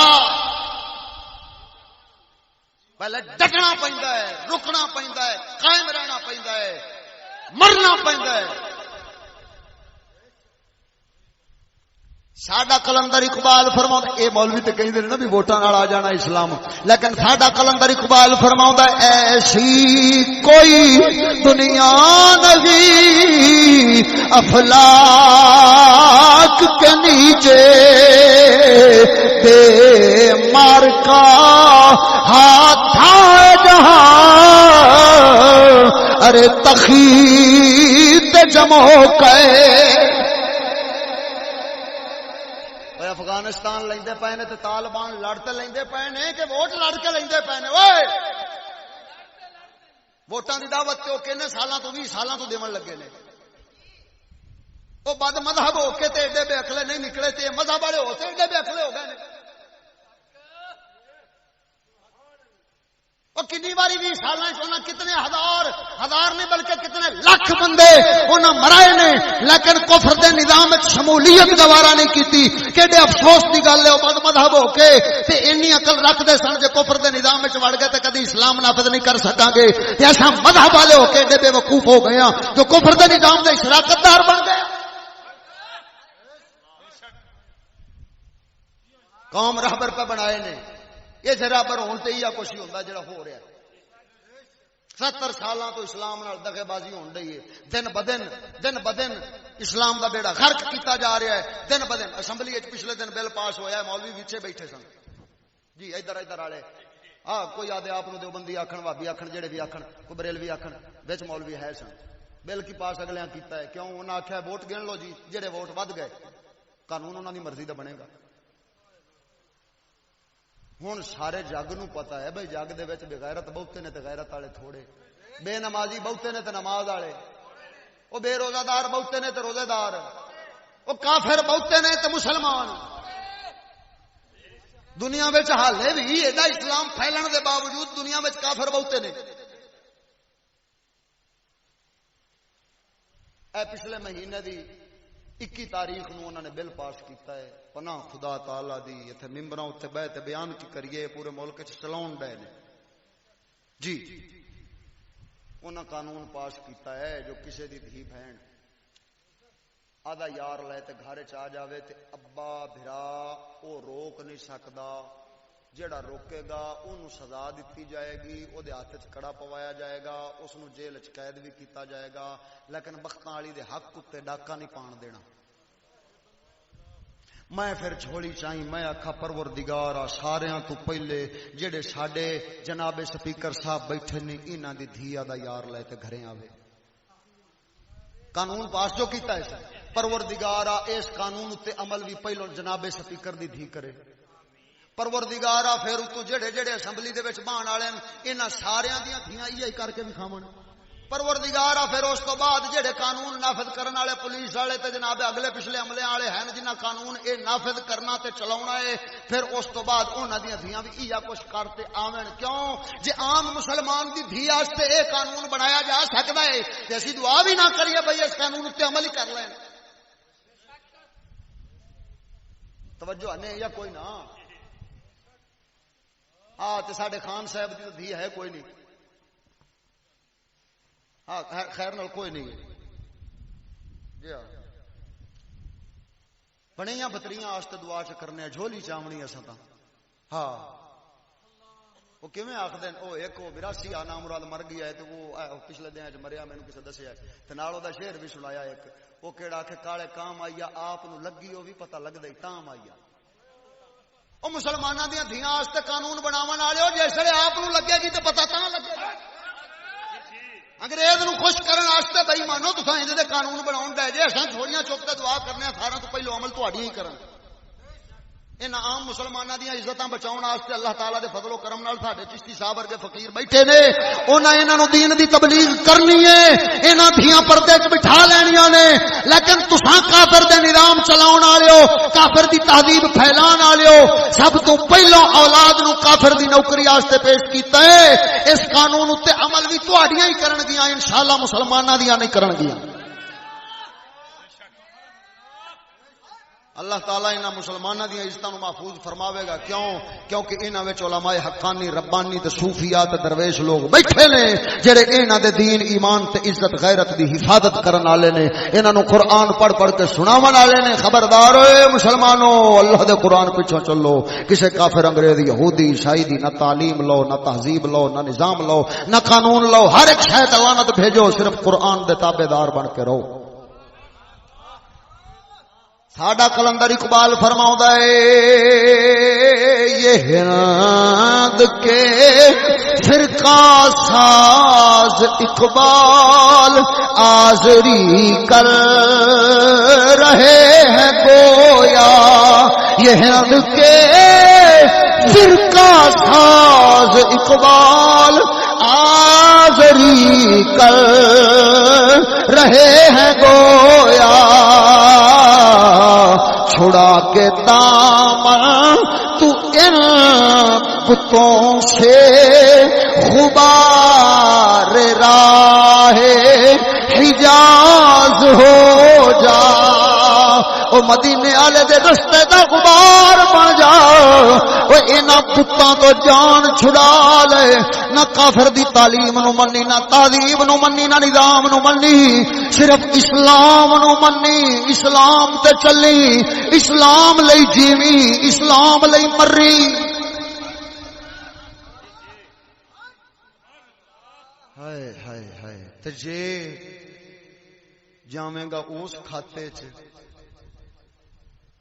پہلے ڈٹنا پیندا ہے رکنا پیندا ہے قائم رہنا پیندا ہے مرنا پیندا ہے ساڈا کلندر اقبال فرماؤں اے مولوی تے کہندے نے نا بھی ووٹاں نال آ جانا اسلام لیکن ساڈا کلندر اقبال فرماؤں ایسی کوئی دنیا نہیں افلاک کے نیچے بے مار کا ہاتھ تھا جہاں ارے تخیت جمع کے افغانستان لیندے پے نے تے طالبان لڑتے لیندے پے نے کہ ووٹ لڑ کے لیندے پے نے اوئے ووٹاں دی دعوت تے او کنے سالاں تو 20 سالاں تو دیون لگے نے او بد مذہب ہو کے تے ایڈے بے عقلے نہیں نکلے تے مذہب والے ہو تے ایڈے بے عقلے ہو گئے نے اور کنی باری 20 سالاں چ کتنے ہزار نہیں بلکہ کتنے لاکھ بندے انہاں مرائے نے لیکن کفر دے نظام وچ شمولیت گوارا نہیں کیتی کیڑے افسوس دی گل ہے او بد مذہب ہو کے تے انی عقل رکھ دے سن جے کفر دے نظام وچ وڑ گئے تے کدی اسلام نافذ نہیں کر سکاں گے تے اساں مذہب والے ہو کے ایڈے بے وقوف ہو گئے ہاں جو کفر دے نظام دے شراکت دار بن گئے قوم رہبر پہ بنائے نے یہ رہبر ہون تے ہی کچھ ہی ہوندا جڑا ہو رہا ہے 70 سالاں تو اسلام نال دغے بازی ہون رہی ہے دن بدن اسلام دا بیڑا غرق کیتا جا رہا ہے دن بدن اسمبلی وچ پچھلے دن بل پاس ہویا ہے مولوی پیچھے بیٹھے سن جی ادھر والے کوئی آدھے آپ دیوبندی آکھن، بھابی آکھن، جڑے بھی آکھن، کوئی بریلوی آکھن، وچ مولوی ہے سن، بل کی پاس اگلیاں کیتا ہے کیوں؟ انہاں آکھیا ووٹ گن لو جی، جڑے ووٹ ود گئے قانون انہاں دی مرضی دا بنے گا۔ ہن سارے جگ نو پتا ہے بھائی جگ دے وچ بے غیرت بہتے نے تے غیرت والے تھوڑے، بے نمازی بہتے نے تے نماز والے، او بے روزہ دار بہتے نے تے روزے دار، او کافر بہتے نے تے مسلمان۔ دنیا وچ حالے بھی ایڈا اسلام پھیلن دے باوجود دنیا وچ کافر بہتے نے۔ اے پچھلے مہینے دی 21 تاریخ نو انہوں نے بل پاس کیتا ہے، پناہ خدا تعالی دی، ایتھے ممبراں تے بیٹھ تے بیان کی کریے، پورے ملک وچ چلاون دے نے جی۔ انہاں قانون پاس کیتا ہے جو کسے دی دھی بہن آدھا یار لے تے گھر چ آ جاوے تے ابا بھرا او روک نہیں سکدا، جیڑا روکے گا اونوں سزا دتی جائے گی، او دے ہاتھ وچ کڑا پوایا جائے گا، اس نو جیل وچ قید بھی کیتا جائے گا، لیکن بختاں والی دے حق تے ڈاکا نہیں پان دینا۔ میں پھر جھولی چائی، میں آکھا پروردگارا ساریاں تو پہلے جڑے ساڈے جناب سپیکر صاحب بیٹھے نے انہاں دی دھی دا یار لے تے گھریں آوے۔ قانون پاس جو کیتا ہے پروردگارا اس قانون تے عمل بھی پہلو جناب سپیکر دی دھی کرے۔ پروردگارا پھر تو جڑے جڑے اسمبلی دے وچ بان والے انہاں ساریاں دیاں دھیاں ایہی کر کے وکھاون۔ پروردگارا پھر اس تو بعد جڑے قانون نافذ کرن والے پولیس والے تے جناب اگلے پچھلے عملے والے ہیں جنہاں قانون اے نافذ کرنا تے چلاونا ہے، پھر اس تو بعد انہاں دیاں دھیاں بھی ایہا کچھ کرتے آویں۔ کیوں؟ جے عام مسلمان دی دھی واسطے اے قانون بنایا جا سکدا ہے تے اسی دعا بھی نہ کریے بھئی اس قانون تے عمل ہی کر لیں۔ توجہ نہیں یا کوئی نہ تے ساڈے خان صاحب دی دھی ہے کوئی نہیں، خیر نال کوئی نہیں جی بنیاں بتریاں واسطے دعا چ کرنے جھولی چاونی اساں تا وہ کیویں آکھدے او ایک وہ 82 نام مراد مر گیا ہے تے وہ پچھلے دن وچ مریا مینوں کسے دسیا تے نال او دا شعر بھی سنایا ایک وہ کیڑا کہ کالے کام آئیا آپ نو لگی او بھی پتہ لگدا ہی تام آئیا۔ او مسلماناں دیاں دھیاں واسطے قانون بناون والے ہو جس ویلے آپ نو لگے گی تے پتہ تاں لگے گا۔ انگریز نو خوش کرن واسطے بھائی مانو تساں انج دے قانون بناون دے جے اساں چھوڑیاں چک کے دعا کرنے سارا تو پہلو عمل تہاڈی ہی کرن۔ ان عام مسلماناں دیاں عزتاں بچاؤن واسطے اللہ تعالی دے فضل و کرم نال ساڈے چشتی صاحب ورگے فقیر بیٹھے نے، انہاں نو دین دی تبلیغ کرنی ہے، انہاں دھیاں پردے وچ بٹھا لینیاں نے، لیکن تساں کافر دے نظام چلاون والے ہو، کافر دی تہذیب پھیلان والے ہو، سب تو پہلو اولاد نو کافر دی نوکری واسطے پیش کیتا ہے۔ اس قانون تے عمل بھی تہاڈیاں ہی کرن گیاں، انشاءاللہ مسلماناں دیاں نہیں کرن گیاں۔ اللہ تعالیٰ انہاں مسلماناں دیاں عزتاں نو محفوظ فرماوے گا۔ کیوں؟ کیونکہ انہاں وچ علماء حقانی ربانی تے صوفیاء تے درویش لوگ بیٹھے نے جڑے انہاں دے دین ایمان تے عزت غیرت دی حفاظت کرن والے نے، انہاں نو قرآن پڑھ پڑھ کے سناون والے نے۔ خبردار ہوئے مسلمانوں، اللہ دے قرآن پیچھے چلو، کسے کافر انگریز یہودی عیسائی دی نہ تعلیم لو، نہ تہذیب لو، نہ نظام لو، نہ قانون لو، ہر ایک شے تے لعنت بھیجو، صرف قرآن دے تابعدار بن کے رہو۔ ساڈا کلندر اقبال فرماؤندا ہے یہ ہند کے فرقہ ساز اقبال آزری کر رہے ہیں گویا، یہ ہند کے فرقہ ساز اقبال آزری کر رہے ہیں گویا، چھڑا کے دامن تو ان بتوں سے غبار راہ حجاز ہو جا، او مدینے والے دے رستے دا غبار بن جا، او انہاں بتاں تو جان چھڑا لے، نہ کافر دی تعلیم نو منی، نہ تہذیب نو منی، نہ نظام نو منی، صرف اسلام نو منی، اسلام تے چلی، اسلام لئی جیوی، اسلام لئی مری۔ ہائے ہائے ہائے تے جے جاویں گا اس کھاتے چ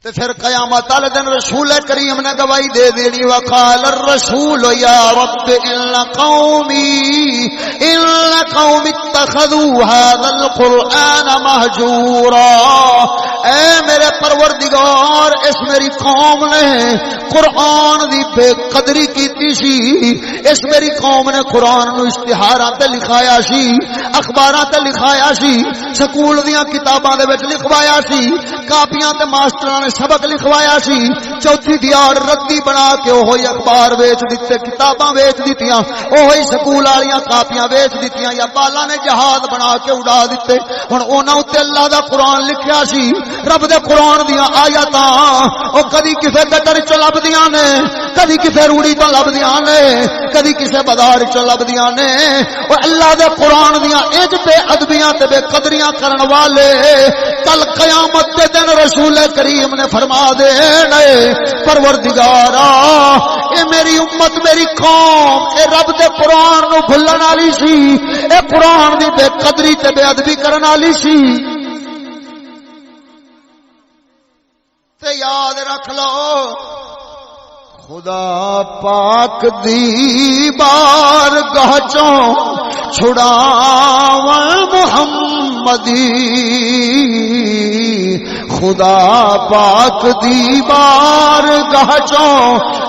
تے پھر قیامت والے دن رسول کریم نے گواہی دے دینی وقال الرسول یا رب ان قومی اتخذوا هذا القرآن مہجورا، اے میرے پروردگار اس میری قوم نے قرآن دی بے قدری کیتی سی، اس میری قوم نے قرآن نو اشتہاراں تے لکھایا سی، اخباراں تے لکھایا سی، سکول دیاں کتاباں دے وچ لکھوایا سی، کاپیاں تے ماسٹراں نے سبق لکھوایا سی، چوتھی دیار ردی بنا کے اوہی اخبار ویچ دتے، کتاباں ویچ دتیاں، اوہی سکول والیاں کاپیاں ویچ دتیاں، یا بالا نے جہاز بنا کے اڑا دتے۔ ہن انہاں تے اللہ دا قرآن لکھیا سی، رب دے قرآن دیاں آیاتاں او کدی کسے گٹر چ لبدیاں نے، کدی کسے روڑی تو لبدیاں نے، کدی کسے بازار چ لبدیاں نے، او اللہ دے قرآن دیاں اج بے ادبیاں تے بے قدریاں کرن والے کل قیامت کے دن رسول کریم نے فرما دے پروردگارا اے میری امت میری قوم اے رب دے قرآن نو بھلن والی سی، اے قرآن دی بے قدری تے بے ادبی کرن والی سی، تے یاد رکھ لو خدا پاک دی بارگاہ چوں چھڑاون محمدی، خدا پاک دی بارگاہ چوں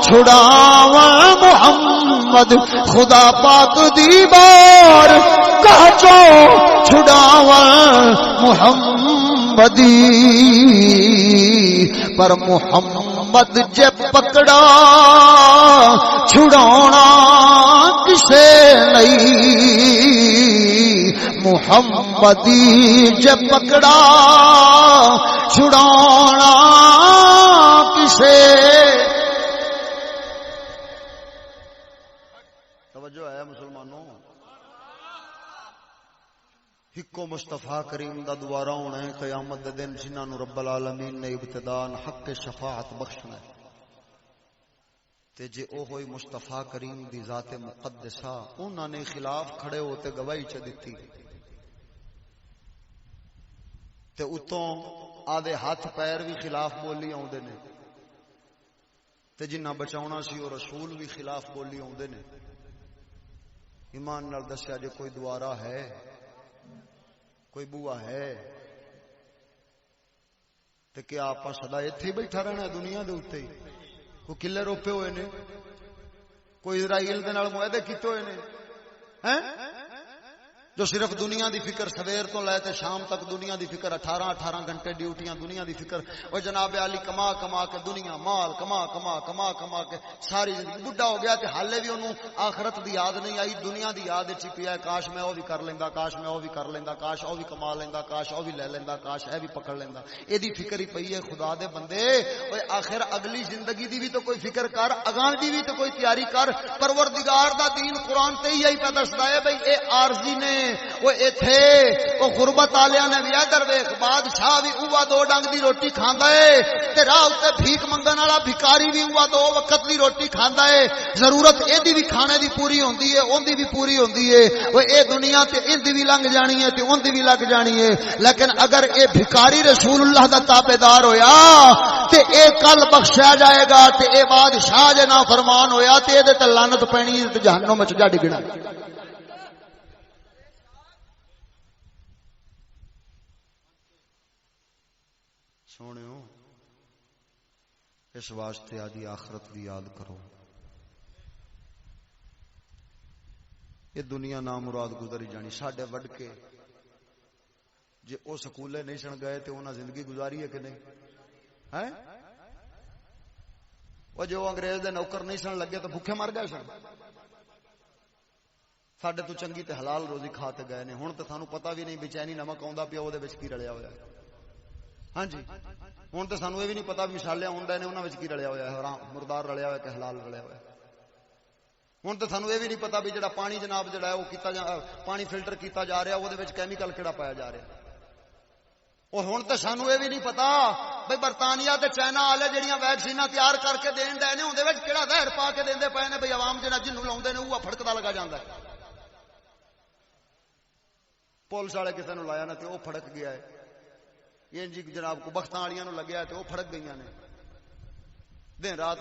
چھڑاون محمد، خدا پاک دی بارگاہ چوں چھڑاون محمدی، پر محمد جے پکڑا چھڑانا کسے نہیں، محمدی جے پکڑا چھڑانا کسے، توجہ ہے مسلمانوں، ہکو مصطفیٰ کریم دا دوبارہ ہونا ہے قیامت دے دن، جنہاں نو رب العالمین نے ابتداء حق شفاعت بخشنا ہے، تے جے او ہوئی مصطفیٰ کریم دی ذات مقدسہ انہاں نے خلاف کھڑے ہوتے گواہی چ دتی، تے اتوں آدھے ہاتھ پیر بھی خلاف بولی آوندے نے، تے جنہ بچاونا سی او رسول بھی خلاف بولی آوندے نے۔ ایمان نال دسیا جے کوئی دوارا ہے، کوئی بوا ہے، تے کیا آپ سدا ایتھے ہی بیٹھا رہنا ہے دنیا دے اوتے ہی؟ کوئی قلعے روپے ہوئے نے، کوئی اسرائیل دے نال معاہدے کیتے ہوئے نے ہیں جو صرف دنیا دی فکر سویر تو لے تے شام تک دنیا دی فکر، 18 گھنٹے ڈیوٹیاں دنیا دی فکر، او جناب علی کما کما کے دنیا مال کما کے ساری زندگی بڈھا ہو گیا تے حالے بھی انہوں آخرت دی یاد نہیں آئی، دنیا دی یاد چ پیا ہے، کاش میں او بھی کر لیندا، کاش میں او بھی کر لیندا، کاش او بھی کما لیندا، کاش او بھی لے لیندا، کاش اے بھی پکڑ لیندا، اے دی فکر ہی پئی ہے۔ خدا دے بندے اوے آخر اگلی زندگی دی بھی تو کوئی فکر کر، اگاں دی بھی تو کوئی تیاری کر۔ پروردگار دا دین قرآن تے ہی پہ دسدا ہے بھئی اے عارضی نے، وہ ایتھے وہ غربت والیاں نے بھی ادھر ویکھ، بادشاہ بھی اوہ دو ڈنگ دی روٹی کھاندا ہے تے راہ تے بھیک منگن والا بھکاری بھی اوہ دو وقت دی روٹی کھاندا ہے، ضرورت ایدی بھی کھانے دی پوری ہوندی ہے، اون دی بھی پوری ہوندی ہے، وہ اے دنیا تے ایندی بھی لنگ جانی ہے تے اون دی بھی لگ جانی ہے، لیکن اگر اے بھکاری رسول اللہ دا تابعدار ہویا تے اے کل بخشیا جائے گا، تے اے بادشاہ جے نافرمان ہویا تے اے دے تے لعنت پینی تے جہنم وچ جا ڈگنا۔ سونیو اس واسطے آدھی آخرت بھی یاد کرو، یہ دنیا نامراد گزری جانی۔ ساڈے وڈ کے جے او سکولے نہیں سن گئے تے انہاں زندگی گزاری ہے کہ نہیں ہے؟ وہ جو انگریز دے نوکر نہیں سن لگے تو بھوکے مر گئے سن، ساڈے تو چنگی تے حلال روزی کھا تے گئے نے، ہن تے سانو پتہ بھی نہیں بچینی نمک آوندا پیا او دے وچ کی رلیا ہویا ہے۔ ہاں جی ہوں تو سانو یہ بھی نہیں پتا مشالے آدھے نے انہوں کی رلیا ہوا ہے، حرام مردار رلیا ہوا کہ حلال رلیا ہوا ہے۔ ہوں تو سانو یہ بھی نہیں پتا بھی جڑا پانی جناب جڑا ہے وہ پانی فلٹر کیتا جا رہا وہ کیمیکل کہڑا پایا جا رہا، اور ہوں تو سانو یہ بھی نہیں پتا بھائی برطانیہ تے چائنا والے جہاں ویکسین تیار کر کے دین ڈے نے اندر کہڑا زہر پا کے دے پے نے، بھائی عوام جہاں جنوں لاؤ نے وہ فڑکتا لگا جاتا ہے۔ پولیس والے کسی نے لایا نہ تو وہ فڑک گیا ہے، یہ جی جناب کو بختاں والیاں نو لگیا تے وہ پھڑک گئیاں نے دن رات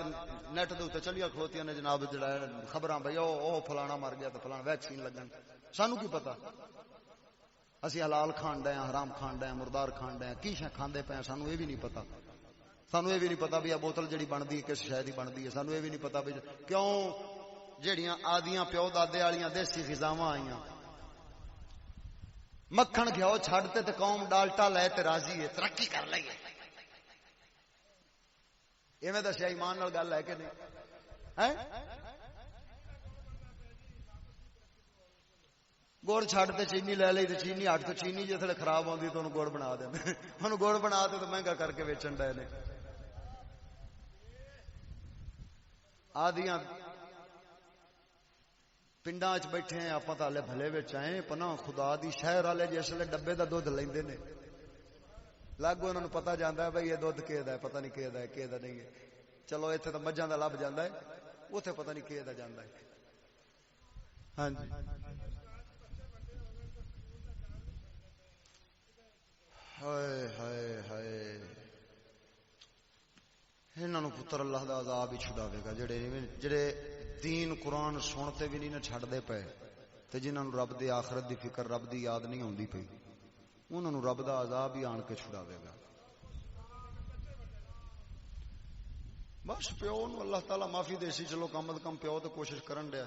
نیٹ دے اوتے چلیاں کھلوتیاں نے جناب جڑا خبراں بھئی او فلانا مر گیا تے فلانا ویکسین لگن سانو کی پتہ اسی حلال کھان ڈے ہیں حرام کھان ڈے ہیں مردار کھان ڈے ہیں کی شے کھاندے پے ہیں سانو یہ بھی نہیں پتہ سانو یہ بھی نہیں پتا بھی یہ بوتل جڑی بنتی کس شے دی بنتی ہے سانو یہ بھی نہیں پتا بھی کیوں جڑیاں آدیاں پیو دادے والیاں دیسی غذاواں آئیاں مکھن گھیو چھڈ تے قوم ڈالٹا لے تے راضی ہے ترقی کر لئی ہے ایویں دسیا ایمان نال گل ہے کہ نہیں ہے گڑ چھڈ تے چینی لے لئی تے چینی ہٹ تے چینی جسے خراب ہوندی تے گڑ بنا دے ہن گڑ بنا تے مہنگا کر کے ویچن ڈے نے آدیاں پنڈاں چ بیٹھے ہیں آپ تو ہلے بھلے وچ آئے پناہ خدا دی شہر والے جسے ڈبے دا دودھ لیندے نے لاگو انہوں پتا جاتا ہے بھائی یہ دودھ کہدا ہے پتہ نہیں کہدا ہے کہدا نہیں ہے چلو اتنے تو مجھاں دا لب جاندا ہے اوتھے پتہ نہیں کہدا جاندا ہے ہاں جی ہائے ہائے ہائے انہاں پتر اللہ دا عذاب ہی چھڈاوے گا جڑے دین قرآن سنتے بھی نہیں نہ چھڈدے پے تے جنہاں نوں رب دی آخرت دی فکر رب دی یاد نہیں ہوندی پئی انہاں نوں رب دا عذاب ہی آن کے چھڈاوے گا بس پیو نوں اللہ تعالی معافی دے سی چلو کم از کم پیو تے کوشش کرن ڈیا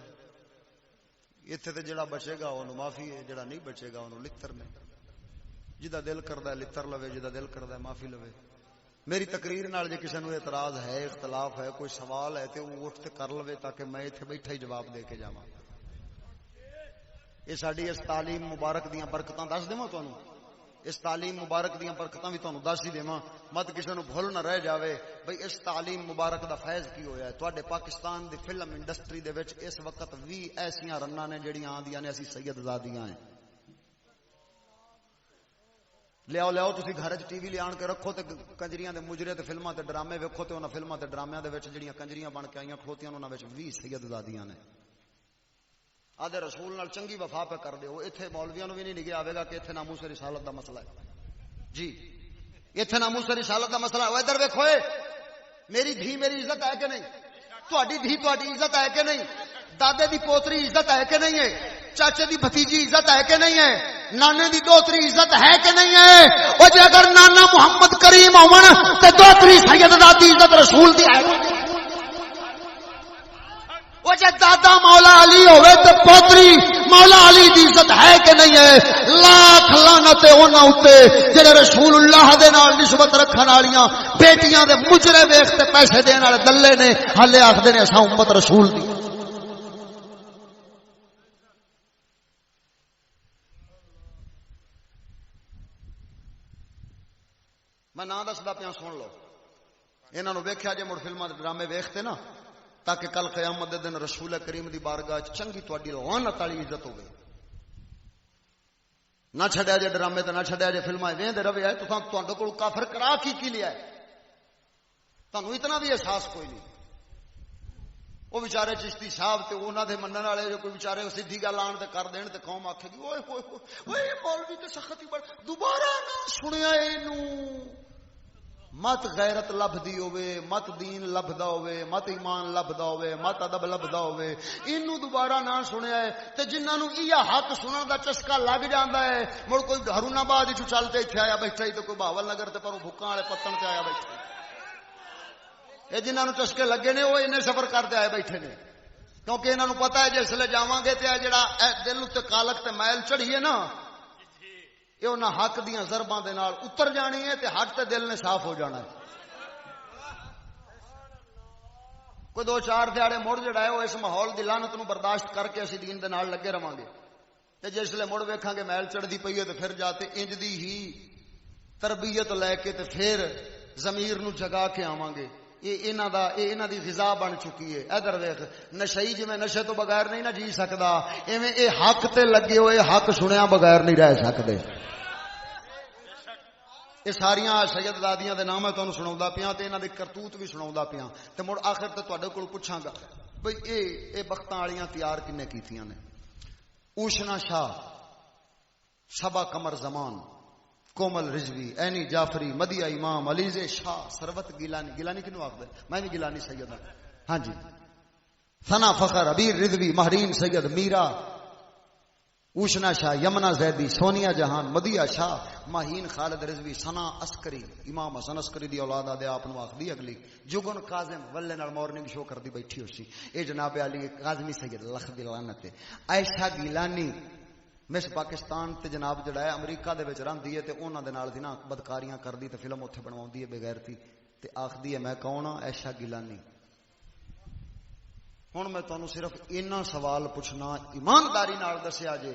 ایتھے تے جڑا بچے گا اونوں معافی ہے جڑا نہیں بچے گا اونوں لتر نے جدا دل کردا ہے لتر لوے جدا دل کردا ہے معافی لوے میری تقریر نال جے کسی نوں اعتراض ہے اختلاف ہے کوئی سوال ہے تے وہ اٹھ کے کر لوے تاکہ میں ایتھے بیٹھا ہی جواب دے کے جاواں یہ ساڈی اس تعلیم مبارک دیاں برکتاں دس دیواں تانوں اس تعلیم مبارک دیاں برکتاں بھی تانوں دس ہی دیواں مت کسی نوں بھول نہ رہ جاوے بھئی اس تعلیم مبارک دا فیض کی ہویا ہے تواڈے پاکستان دی فلم انڈسٹری دے وچ اس وقت 20 ایسیاں رناں نے جڑیاں آندیاں نے اسی سید زادیاں ہیں لیاؤ لیاؤ تسی گھر چ ٹی وی لے آن کے رکھو تے کنجریاں دے مجرے تے فلماں تے ڈرامے ویکھو تے انہاں فلماں تے ڈرامیاں دے وچ جڑیاں کنجریاں بن کے آئیاں کھلوتیاں انہاں وچ 20 سید زادیاں نے آدھے رسول نال چنگی وفا پہ کر دیو ایتھے مولویاں نو بھی نہیں نگے آوے گا کہ ایتھے ناموس رسالت دا مسئلہ ہے جی ایتھے ناموس رسالت دا مسئلہ ہے ادھر ویکھو میری دھی میری عزت ہے کہ نہیں تہاڈی دھی تہاڈی عزت ہے کہ نہیں دادے دی پوتری عزت ہے کہ نہیں ہے چاچے دی بھتیجی عزت ہے کہ نہیں ہے نانے دی دوتری عزت ہے کہ نہیں ہے او جے اگر نانا محمد کریم ہون تے دوتری سید زادی عزت رسول دی ہے او جے دادا مولا علی ہوے تے پوتری مولا علی دی عزت ہے کہ نہیں ہے لاکھ لعنت انہاں اوتے جڑے رسول اللہ دے نال نسبت رکھن والیاں بیٹیاں دے مجرے ویکھ تے پیسے دین والے دلے نے ہلے آکھدے نے اساں امت رسول دی میں نہ دسدا پیا سن لو انہاں نو ویکھیا جے مڑ فلماں دے ڈرامے ویکھتے نا تاکہ کل قیامت دے دن رسول کریم دی بارگاہ چنگی تہاڈی لعنت والی عزت ہوے نہ چھڈیا جے ڈرامے تے نہ چھڈیا جے فلماں ویندے رہے ہے تساں تہاڈے کول کافر کرا کی لیا ہے تانوں اتنا بھی احساس کوئی نہیں وہ بیچارے چشتی صاحب تے انہاں دے منن والے جو کوئی بیچارے سیدھی گل آن تے کر دین تے قوم آکھے گی اوئے ہوئے اوئے مولوی تے سخت ہی بڑا دوبارہ نہ سنیا اینوں مت غیرت لبدی ہوے مت دین لبدا ہوے مت ایمان لبدا ہوے مت ادب لبدا ہوے اینو دوبارہ نہ سنیا ہے تے جنہاں نو یہ حق سنن دا چسکا لگ جاندا ہے مڑ کوئی ہرون آباد وچ چل تے ایتھے آیا بیٹھا ہی تے کوئی بہاول نگر تے پروں بھکاں والے پتن تے آیا بیٹھا اے جنہاں نو چسکے لگے نے او اینے سفر کرتے آئے بیٹھے نے کیونکہ انہاں نو پتہ ہے جس لے جاواں گے تے جڑا دل تے کالک تے میل چڑھی ہے نا یہ انہاں حق دیاں ضرباں دے نال اتر جانی ہے تے حق تے دل نے صاف ہو جانا ہے کوئی 2-4 دیہاڑے مڑ جڑا ہے وہ اس ماحول دی لعنت نو برداشت کر کے اسی دین دے نال لگے رہاں گے تے جس لے مڑ ویکھاں گے میل چڑھدی پئی ہے تے پھر جاتے انج دی ہی تربیت لے کے تے پھر ضمیر نو جگا کے آواں گے یہ انہاں دی غذا بن چکی ہے ادھر ویکھ نشئی جویں نشے تو بغیر نہیں نہ جی سکدا ایویں اے حق تے لگے ہوئے حق سنیا بغیر نہیں رہ سکدے یہ ساریاں سید زادیاں دے نام میں تانوں سناوندا پیاں تے انہاں دے کرتوت بھی سناوندا پیاں تے مڑ آخر تے تواڈے کول پوچھاں گا بھئی اے بختاں والیاں تیار کنے کیتیاں نے اوشنا شاہ صبا قمر زمان کومل رضوی، اینی جعفری، مدیہ امام، علیز شاہ، سروت گیلانی، گیلانی کنو آخر میں بھی گیلانی سید ہوں، ہاں جی، ثنا فخر، عبیر رضوی، مہرین سید، میرا، اوشنا شاہ، یمنا زیدی، سونیا جہان، مدیہ شاہ، ماہین خالد رضوی، ثنا عسکری، امام حسن عسکری دی اولاد آدھے آپ نو آخدی اگلی، جگن قاظم ولے نال مارننگ شو کر دی بیٹھی ہو سی، اے جناب علی قاظمی سید لکھ دی لعنت ہے۔ عائشہ گیلانی مس پاکستان تے جناب جڑا ہے امریکہ دے وچ رہندی ہے تے انہاں دے نال دی نا بدکاریاں کردی تے فلم اوتھے بنواوندی ہے بے غیرتی تے آکھدی ہے میں کون ہاں؟ عائشہ گیلانی۔ ہن میں تانوں صرف اینا سوال پوچھنا ایمانداری نال دسیا جے،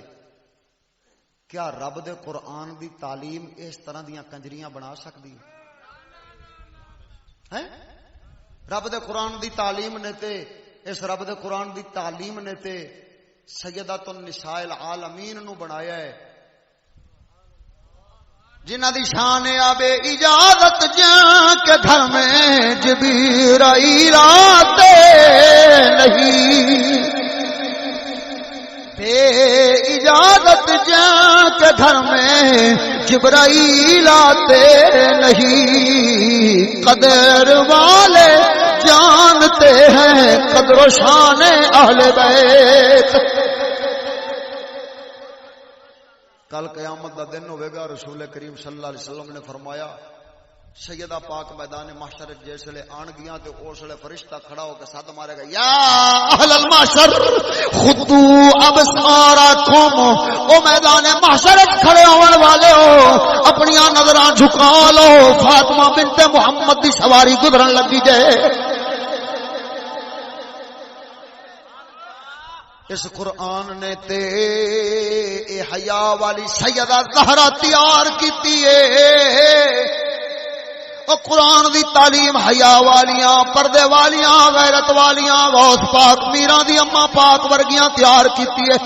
کیا رب دے قرآن دی تعلیم اس طرح دیاں کنجریاں بنا سکدی ہے؟ رب دے قرآن دی تعلیم نے تے اس رب دے قرآن دی تعلیم نے تے سیدۃ النساء العالمین نو بنایا ہے، جنہ دی شان آبے اجازت جان کے گھر میں جبرائیل آتے نہیں، بے اجازت جان کے گھر میں جبرائیل آتے نہیں، قدر والے جانتے ہیں قدر و شان اہل بیت۔ کل قیامت دا دن ہوئے گا، رسول کریم صلی اللہ علیہ وسلم نے فرمایا سیدہ پاک میدان محشر جس لے آن گیا تے اس لے فرشتہ کھڑا ہو کے ساتھ مارے گا، یا اہل المحشر خدو ابصارکم، او میدان محشر کھڑے ہون والے ہو اپنی نظراں جھکا لو، فاطمہ بنت محمد دی سواری گزرن لگی جائے۔ اس قرآن نے تے اے حیا والی سیدہ زہرا تیار کیتی ہے، او قرآن دی تعلیم حیا والیاں، پردے والیاں، غیرت والیاں، غوث پاک میراں دی اماں پاک ورگیاں تیار کیتی ہے۔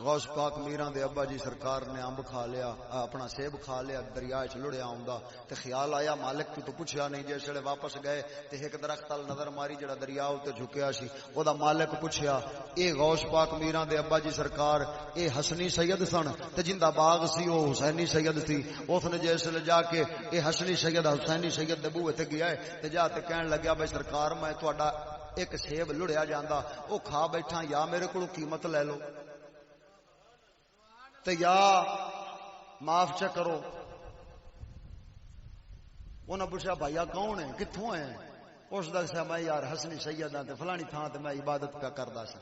غوث پاک میراں دے ابا جی سرکار نے امب کھا لیا، اپنا سیب کھا لیا، دریا وچ لڑیا آوندا تے خیال آیا مالک تو پوچھیا نہیں، جس ویلے واپس گئے تے ایک درخت ال نظر ماری جڑا دریا تے جھکیا سی، او دا مالک پوچھیا اے غوث پاک میراں دے ابا جی سرکار اے حسنی سید سن تے جندا باغ سی او حسینی سید سی، اس نے جس ویلے جا کے اے حسنی سید حسینی سید دے بوئے تے گیا ہے تے جا تے کہن لگیا بھائی سرکار میں تہاڈا ایک سیب لڑیا جاندا او کھا بیٹھا، یا میرے کولوں قیمت لے لو تے یا معاف چا کرو۔ انہاں پوچھا بھائیا کون ہے، کتھوں ہے؟ اس دسیا میں یار حسنی سید ہاں تے فلانی تھان تے میں عبادت پہ کردا سا۔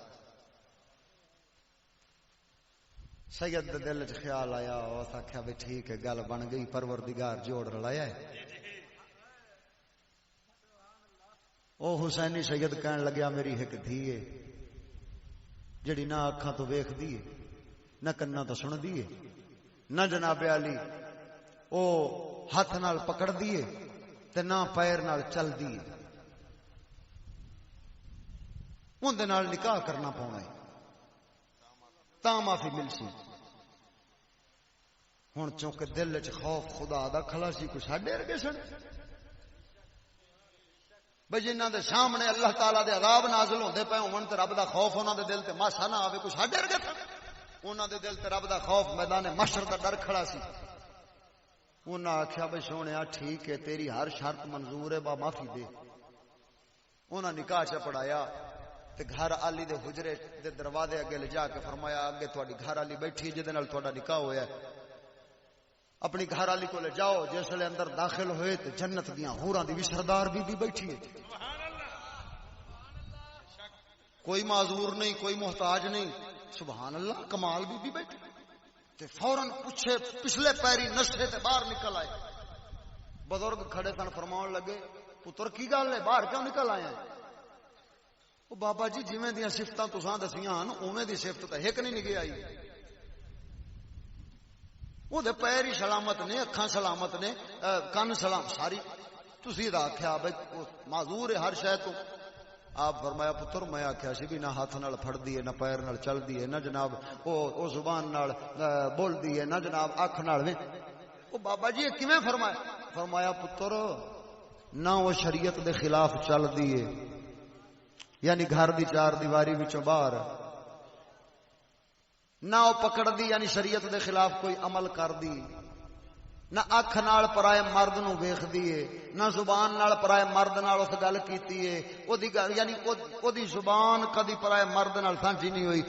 سید دے دل وچ خیال آیا، اس آکھیا بھی ٹھیک ہے گل بن گئی، پروردگار جوڑ رلایا ہے۔ او حسینی سید کہن لگیا میری ایک دھی ہے جڑی نہ اکھاں تو ویکھدی ہے نہ کنا تو سن دیے، نہ جناب علی او ہاتھ نال پکڑ دیے تے نہ پیر نال چل دیے، اون دے نال نکاح کرنا پونا ہے تاں معافی مل سی۔ ہن چونکہ دل وچ خوف خدا دا کھلا سی، کچھ ہڈے ارگے سن بھئی جنہاں دے سامنے اللہ تعالی دے عذاب نازل ہوندے پے ہون تے رب دا خوف انہاں دے دل تے ماسا نہ آوے، کچھ ہڈے ارگے سن انہاں دے دل تے رب دا خوف میدان محشر دا ڈر کھڑا سی۔ انہاں آکھیا بھئی سونیا ٹھیک ہے تیری ہر شرط منظور ہے، با معافی دے۔ انہاں نکاح چ پڑھایا تے گھر والی دے حجرے دے دروازے اگے لے جا کے فرمایا اگے تہاڈی گھر والی بیٹھی جے دے نال تہاڈا نکاح ہویا ہے، اپنی گھر والی کو لے جاؤ۔ جس لے اندر داخل ہوئے تے جنت دیاں حوراں دی بھی سردار بی بی بیٹھی ہے، کوئی معذور نہیں، کوئی محتاج نہیں، سبحان اللہ کمال بی بی بیٹھی تے فوراً پوچھے پچھلے پیری نشے تے باہر نکل آئے۔ بزرگ کھڑے سن فرماؤن لگے پتر کی گل ہے باہر کیوں نکل آئے ہیں؟ او بابا جی جویں دیاں صفتاں تساں دسیاں ہن اوویں دی صفت تے ایک نہیں نگے آئی، او دے پیر ہی سلامت نے، اکھاں سلامت نے، کن سلام ساری تسی دا آکھیا بھئی معذور ہے ہر شے تو۔ آپ فرمایا پتر میں آکھیا سی بھی نہ ہاتھ نال پھڑ دی ہے، نہ پیر نال چل دی ہے، نہ جناب او زبان نال بول دی ہے، نہ جناب اکھ نال وے۔ او بابا جی کیویں فرمایا؟ فرمایا پتر نہ وہ شریعت دے خلاف چل دی ہے، یعنی گھر دی چار دیواری وچوں باہر، نہ وہ پکڑ دی یعنی شریعت دے خلاف کوئی عمل کر دی، نہ اکھ نال پرائے مرد نو ویکھ دیے، نہ زبان نال پرائے مرد نال اس گل کیتی ہے، او دی یعنی او دی زبان کدی پرائے مرد نال سانجھی نہیں ہوئی،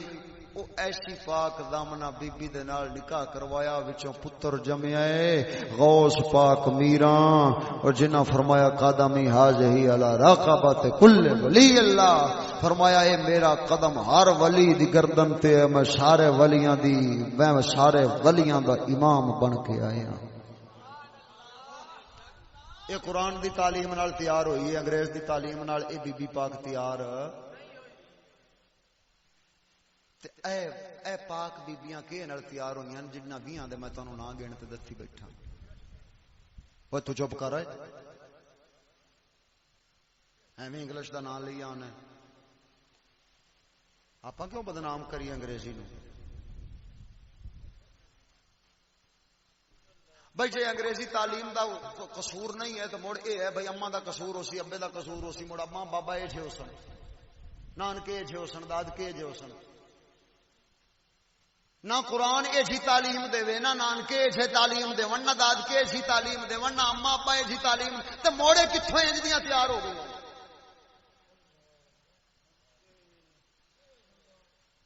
او ایسی پاک دامنا بی بی دے نال نکاح کروایا، وچوں پتر جمیا ہے غوث پاک میراں، اور جنہاں فرمایا قدمی حاضی علی رقبت کل ولی اللہ، فرمایا اے میرا قدم ہر ولی دی گردن تے ہے، میں سارے ولیاں دا امام بن کے آیا۔ یہ قرآن دی تعلیم نال تیار ہوئی ہے، انگریز دی تعلیم نال اے بی بی پاک تیار تے اے پاک بیبیاں کے نال تیار ہوئیاں جنہاں 20 دے میں تانوں نا گن تے دسی بیٹھا۔ اوے تو چپ کر ایویں انگلش دا نام لئی آنا، آپاں کیوں بدنام کریے انگریزی نو؟ بھائی جی انگریزی تعلیم دا قصور نہیں ہے تو مڑ اے ہے بھائی اما دا قصور ہو سی، ابے دا قصور ہو سی، مڑ اما بابا اے جے ہو سن، نانکے اے جے ہو سن، دادکے اے جے ہو سن۔ نہ قرآن اے جی تعلیم دے وے، نہ نانکے اے جی تعلیم دے ون، نہ دادکے اے جی تعلیم دے ون، نہ اما ابا اے جی تعلیم، تے موڑے کتھوں انج دیاں تیار ہو گئے؟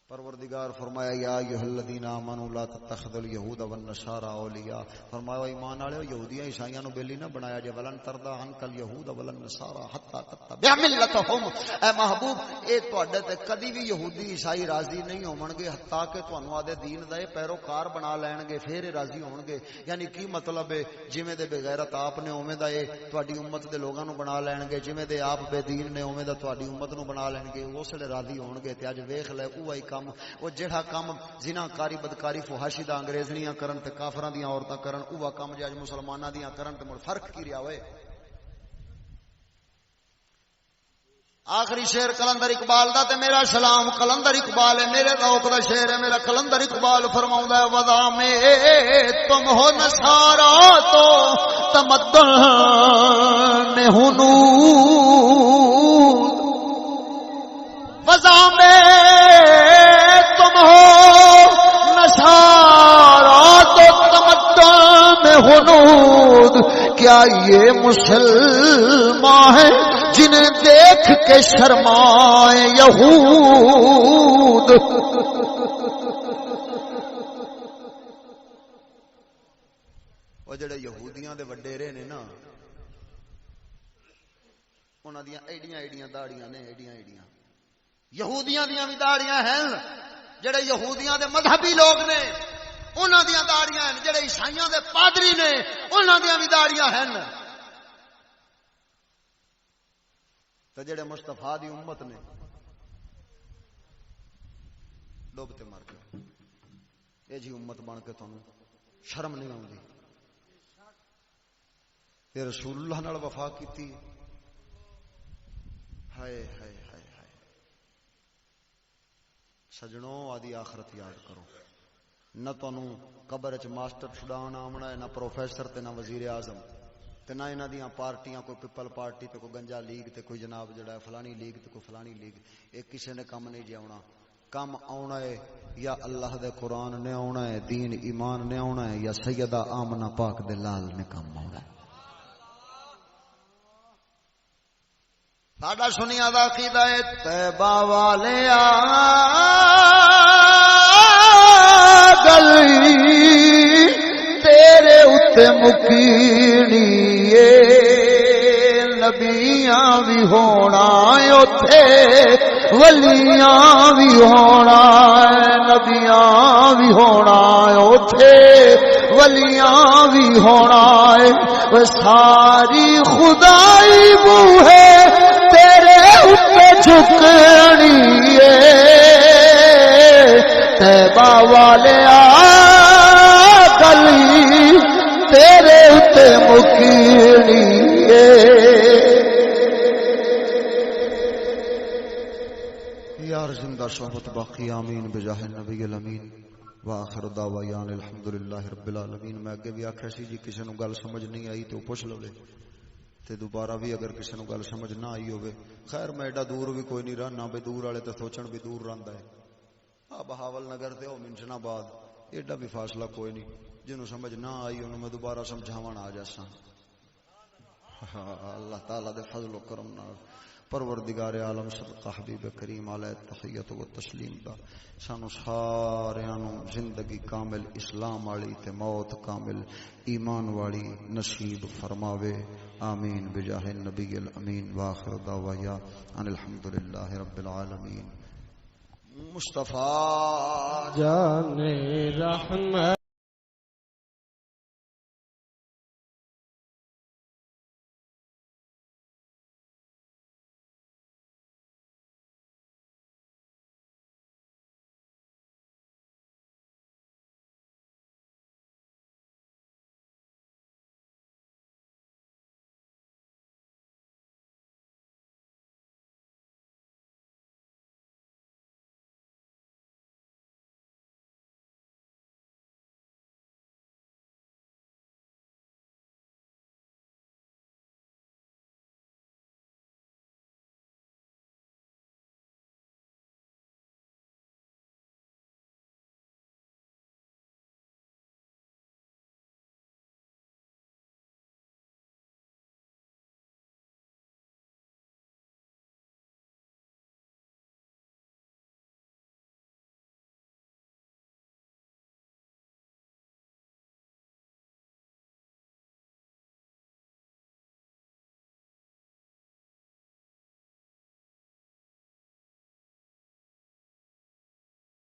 پروردگار فرمایا یا ایھا الذین آمنوا لا تتخذوا اليهود والنصارى اولیاء، فرمایا ایمان والو یہودیاں عیسائیاں نو بیلی نہ بنایا جے، ولن ترضى عنك اليهود والنصارى حتى تتبع ملتهم، اے محبوب اے تواڈے تے کدی بھی یہودی عیسائی راضی نہیں ہون گے حتیٰ کہ تانوں آدے دین دا پیروکار بنا لین گے پھر راضی ہون گے۔ یعنی کی مطلب ہے جویں دے بے غیرت آپ نے اوویں دا اے تواڈی امت دے لوگاں نو بنا لین گے، جویں دے آپ بے دین نے اوویں دا تواڈی امت نو بنا لین گے، اس ویلے راضی ہون گے۔ تے اج ویکھ لے اوہی کام، وہ جڑا کام زنا کاری بدکاری فحاشی دا انگریزنیاں کرن تے کافراں دیاں عورتاں کرن، اوہ کام جے اج مسلماناں دیاں کرن تے مڑ فرق کی رہیا ہوئے؟ آخری شعر کلندر اقبال دا تے میرا سلام کلندر اقبال ہے، میرے ذوق دا شعر ہے میرا کلندر اقبال فرماوندا ہے وضع میں تم ہو نصارا تو تمدن میں ہنود، وضع میں تم ہو نصارا تو تمدن میں ہنود، کیا یہ مسلمان ہیں جنہیں دیکھ کے شرمائے یہود؟ وہ جڑے یہودیاں دے وڈیرے نے نا، انہاں دیاں ایڈیاں ایڈیاں داڑیاں نے، ایڈیاں ایڈیاں یہودیاں دیاں بھی داڑیاں ہیں، جڑے یہودیاں دے مذہبی لوگ نے انہاں دیاں داڑیاں ہیں، جڑے عیسائیاں دے پادری نے انہاں دیاں بھی داڑیاں ہیں، تے جڑے مصطفیٰ دی امت نے ڈوبتے مر گئے۔ اے جی امت بن کے تھانوں شرم نہیں آندی؟ اے رسول اللہ نال وفا کیتی، ہائے ہائے ہائے ہائے۔ سجنوں آدھی آخرت یاد کرو، نہ تانوں قبر وچ ماسٹر چھڑان آونا ہے، نہ پروفیسر تے نہ وزیر اعظم، تے نہ انہاں دیاں پارٹیاں، کوئی پیپل پارٹی تے کوئی گنجا لیگ تے کوئی جناب جڑا ہے فلانی لیگ تے کوئی فلانی لیگ، ایک کسے نے کم نہیں جاونا۔ کم آونا ہے یا اللہ دے قرآن نے آونا ہے، دین ایمان نے آونا ہے، یا سیدہ آمنہ پاک دے لال نے کم آونا ہے۔ ساڈا سنیا دا عقیدہ ہے طیبہ والے گلی تیرے اتے مکینی نبیاں بھی ہونا اوتھے ولیاں بھی ہونا، نبیاں بھی ہونا اوتھے ولیاں بھی ہونا، ساری خدائی بوہے تیرے اوپر جھکنی طیبہ والے گلی تیرے اوپر مکینی۔ یار زندہ صحبت باقی آمین بجاہ النبی الامین وآخر دعویان الحمدللہ رب العالمین۔ میں اگے بھی آکھیا سی جی کسی نو گل سمجھ نہیں آئی تو پوچھ لو تے دوبارہ بھی اگر کسی نو گل سمجھ نہ آئی ہوئے، خیر میں ایڈا دور بھی کوئی نہیں رہنا، بے دور والے تے سوچن بھی دور رہندا ہے، بہاول نگر تے او منشن آباد ایڈا بھی فاصلہ کوئی نہیں جنہوں سمجھ نہ آئی انہوں میں دوبارہ سمجھاون آ جاساں اللہ تعالیٰ دے فضل و کرم نال پروردگار عالم صدقہ حبیب کریم علیہ تحیت و تسلیم دا سانو ساریاں نو زندگی کامل اسلام والی تے موت کامل ایمان والی نصیب فرماوے آمین بجاہ النبی الامین واخر دعوایا ان الحمدللہ رب العالمین مصطفیٰ جان رحمت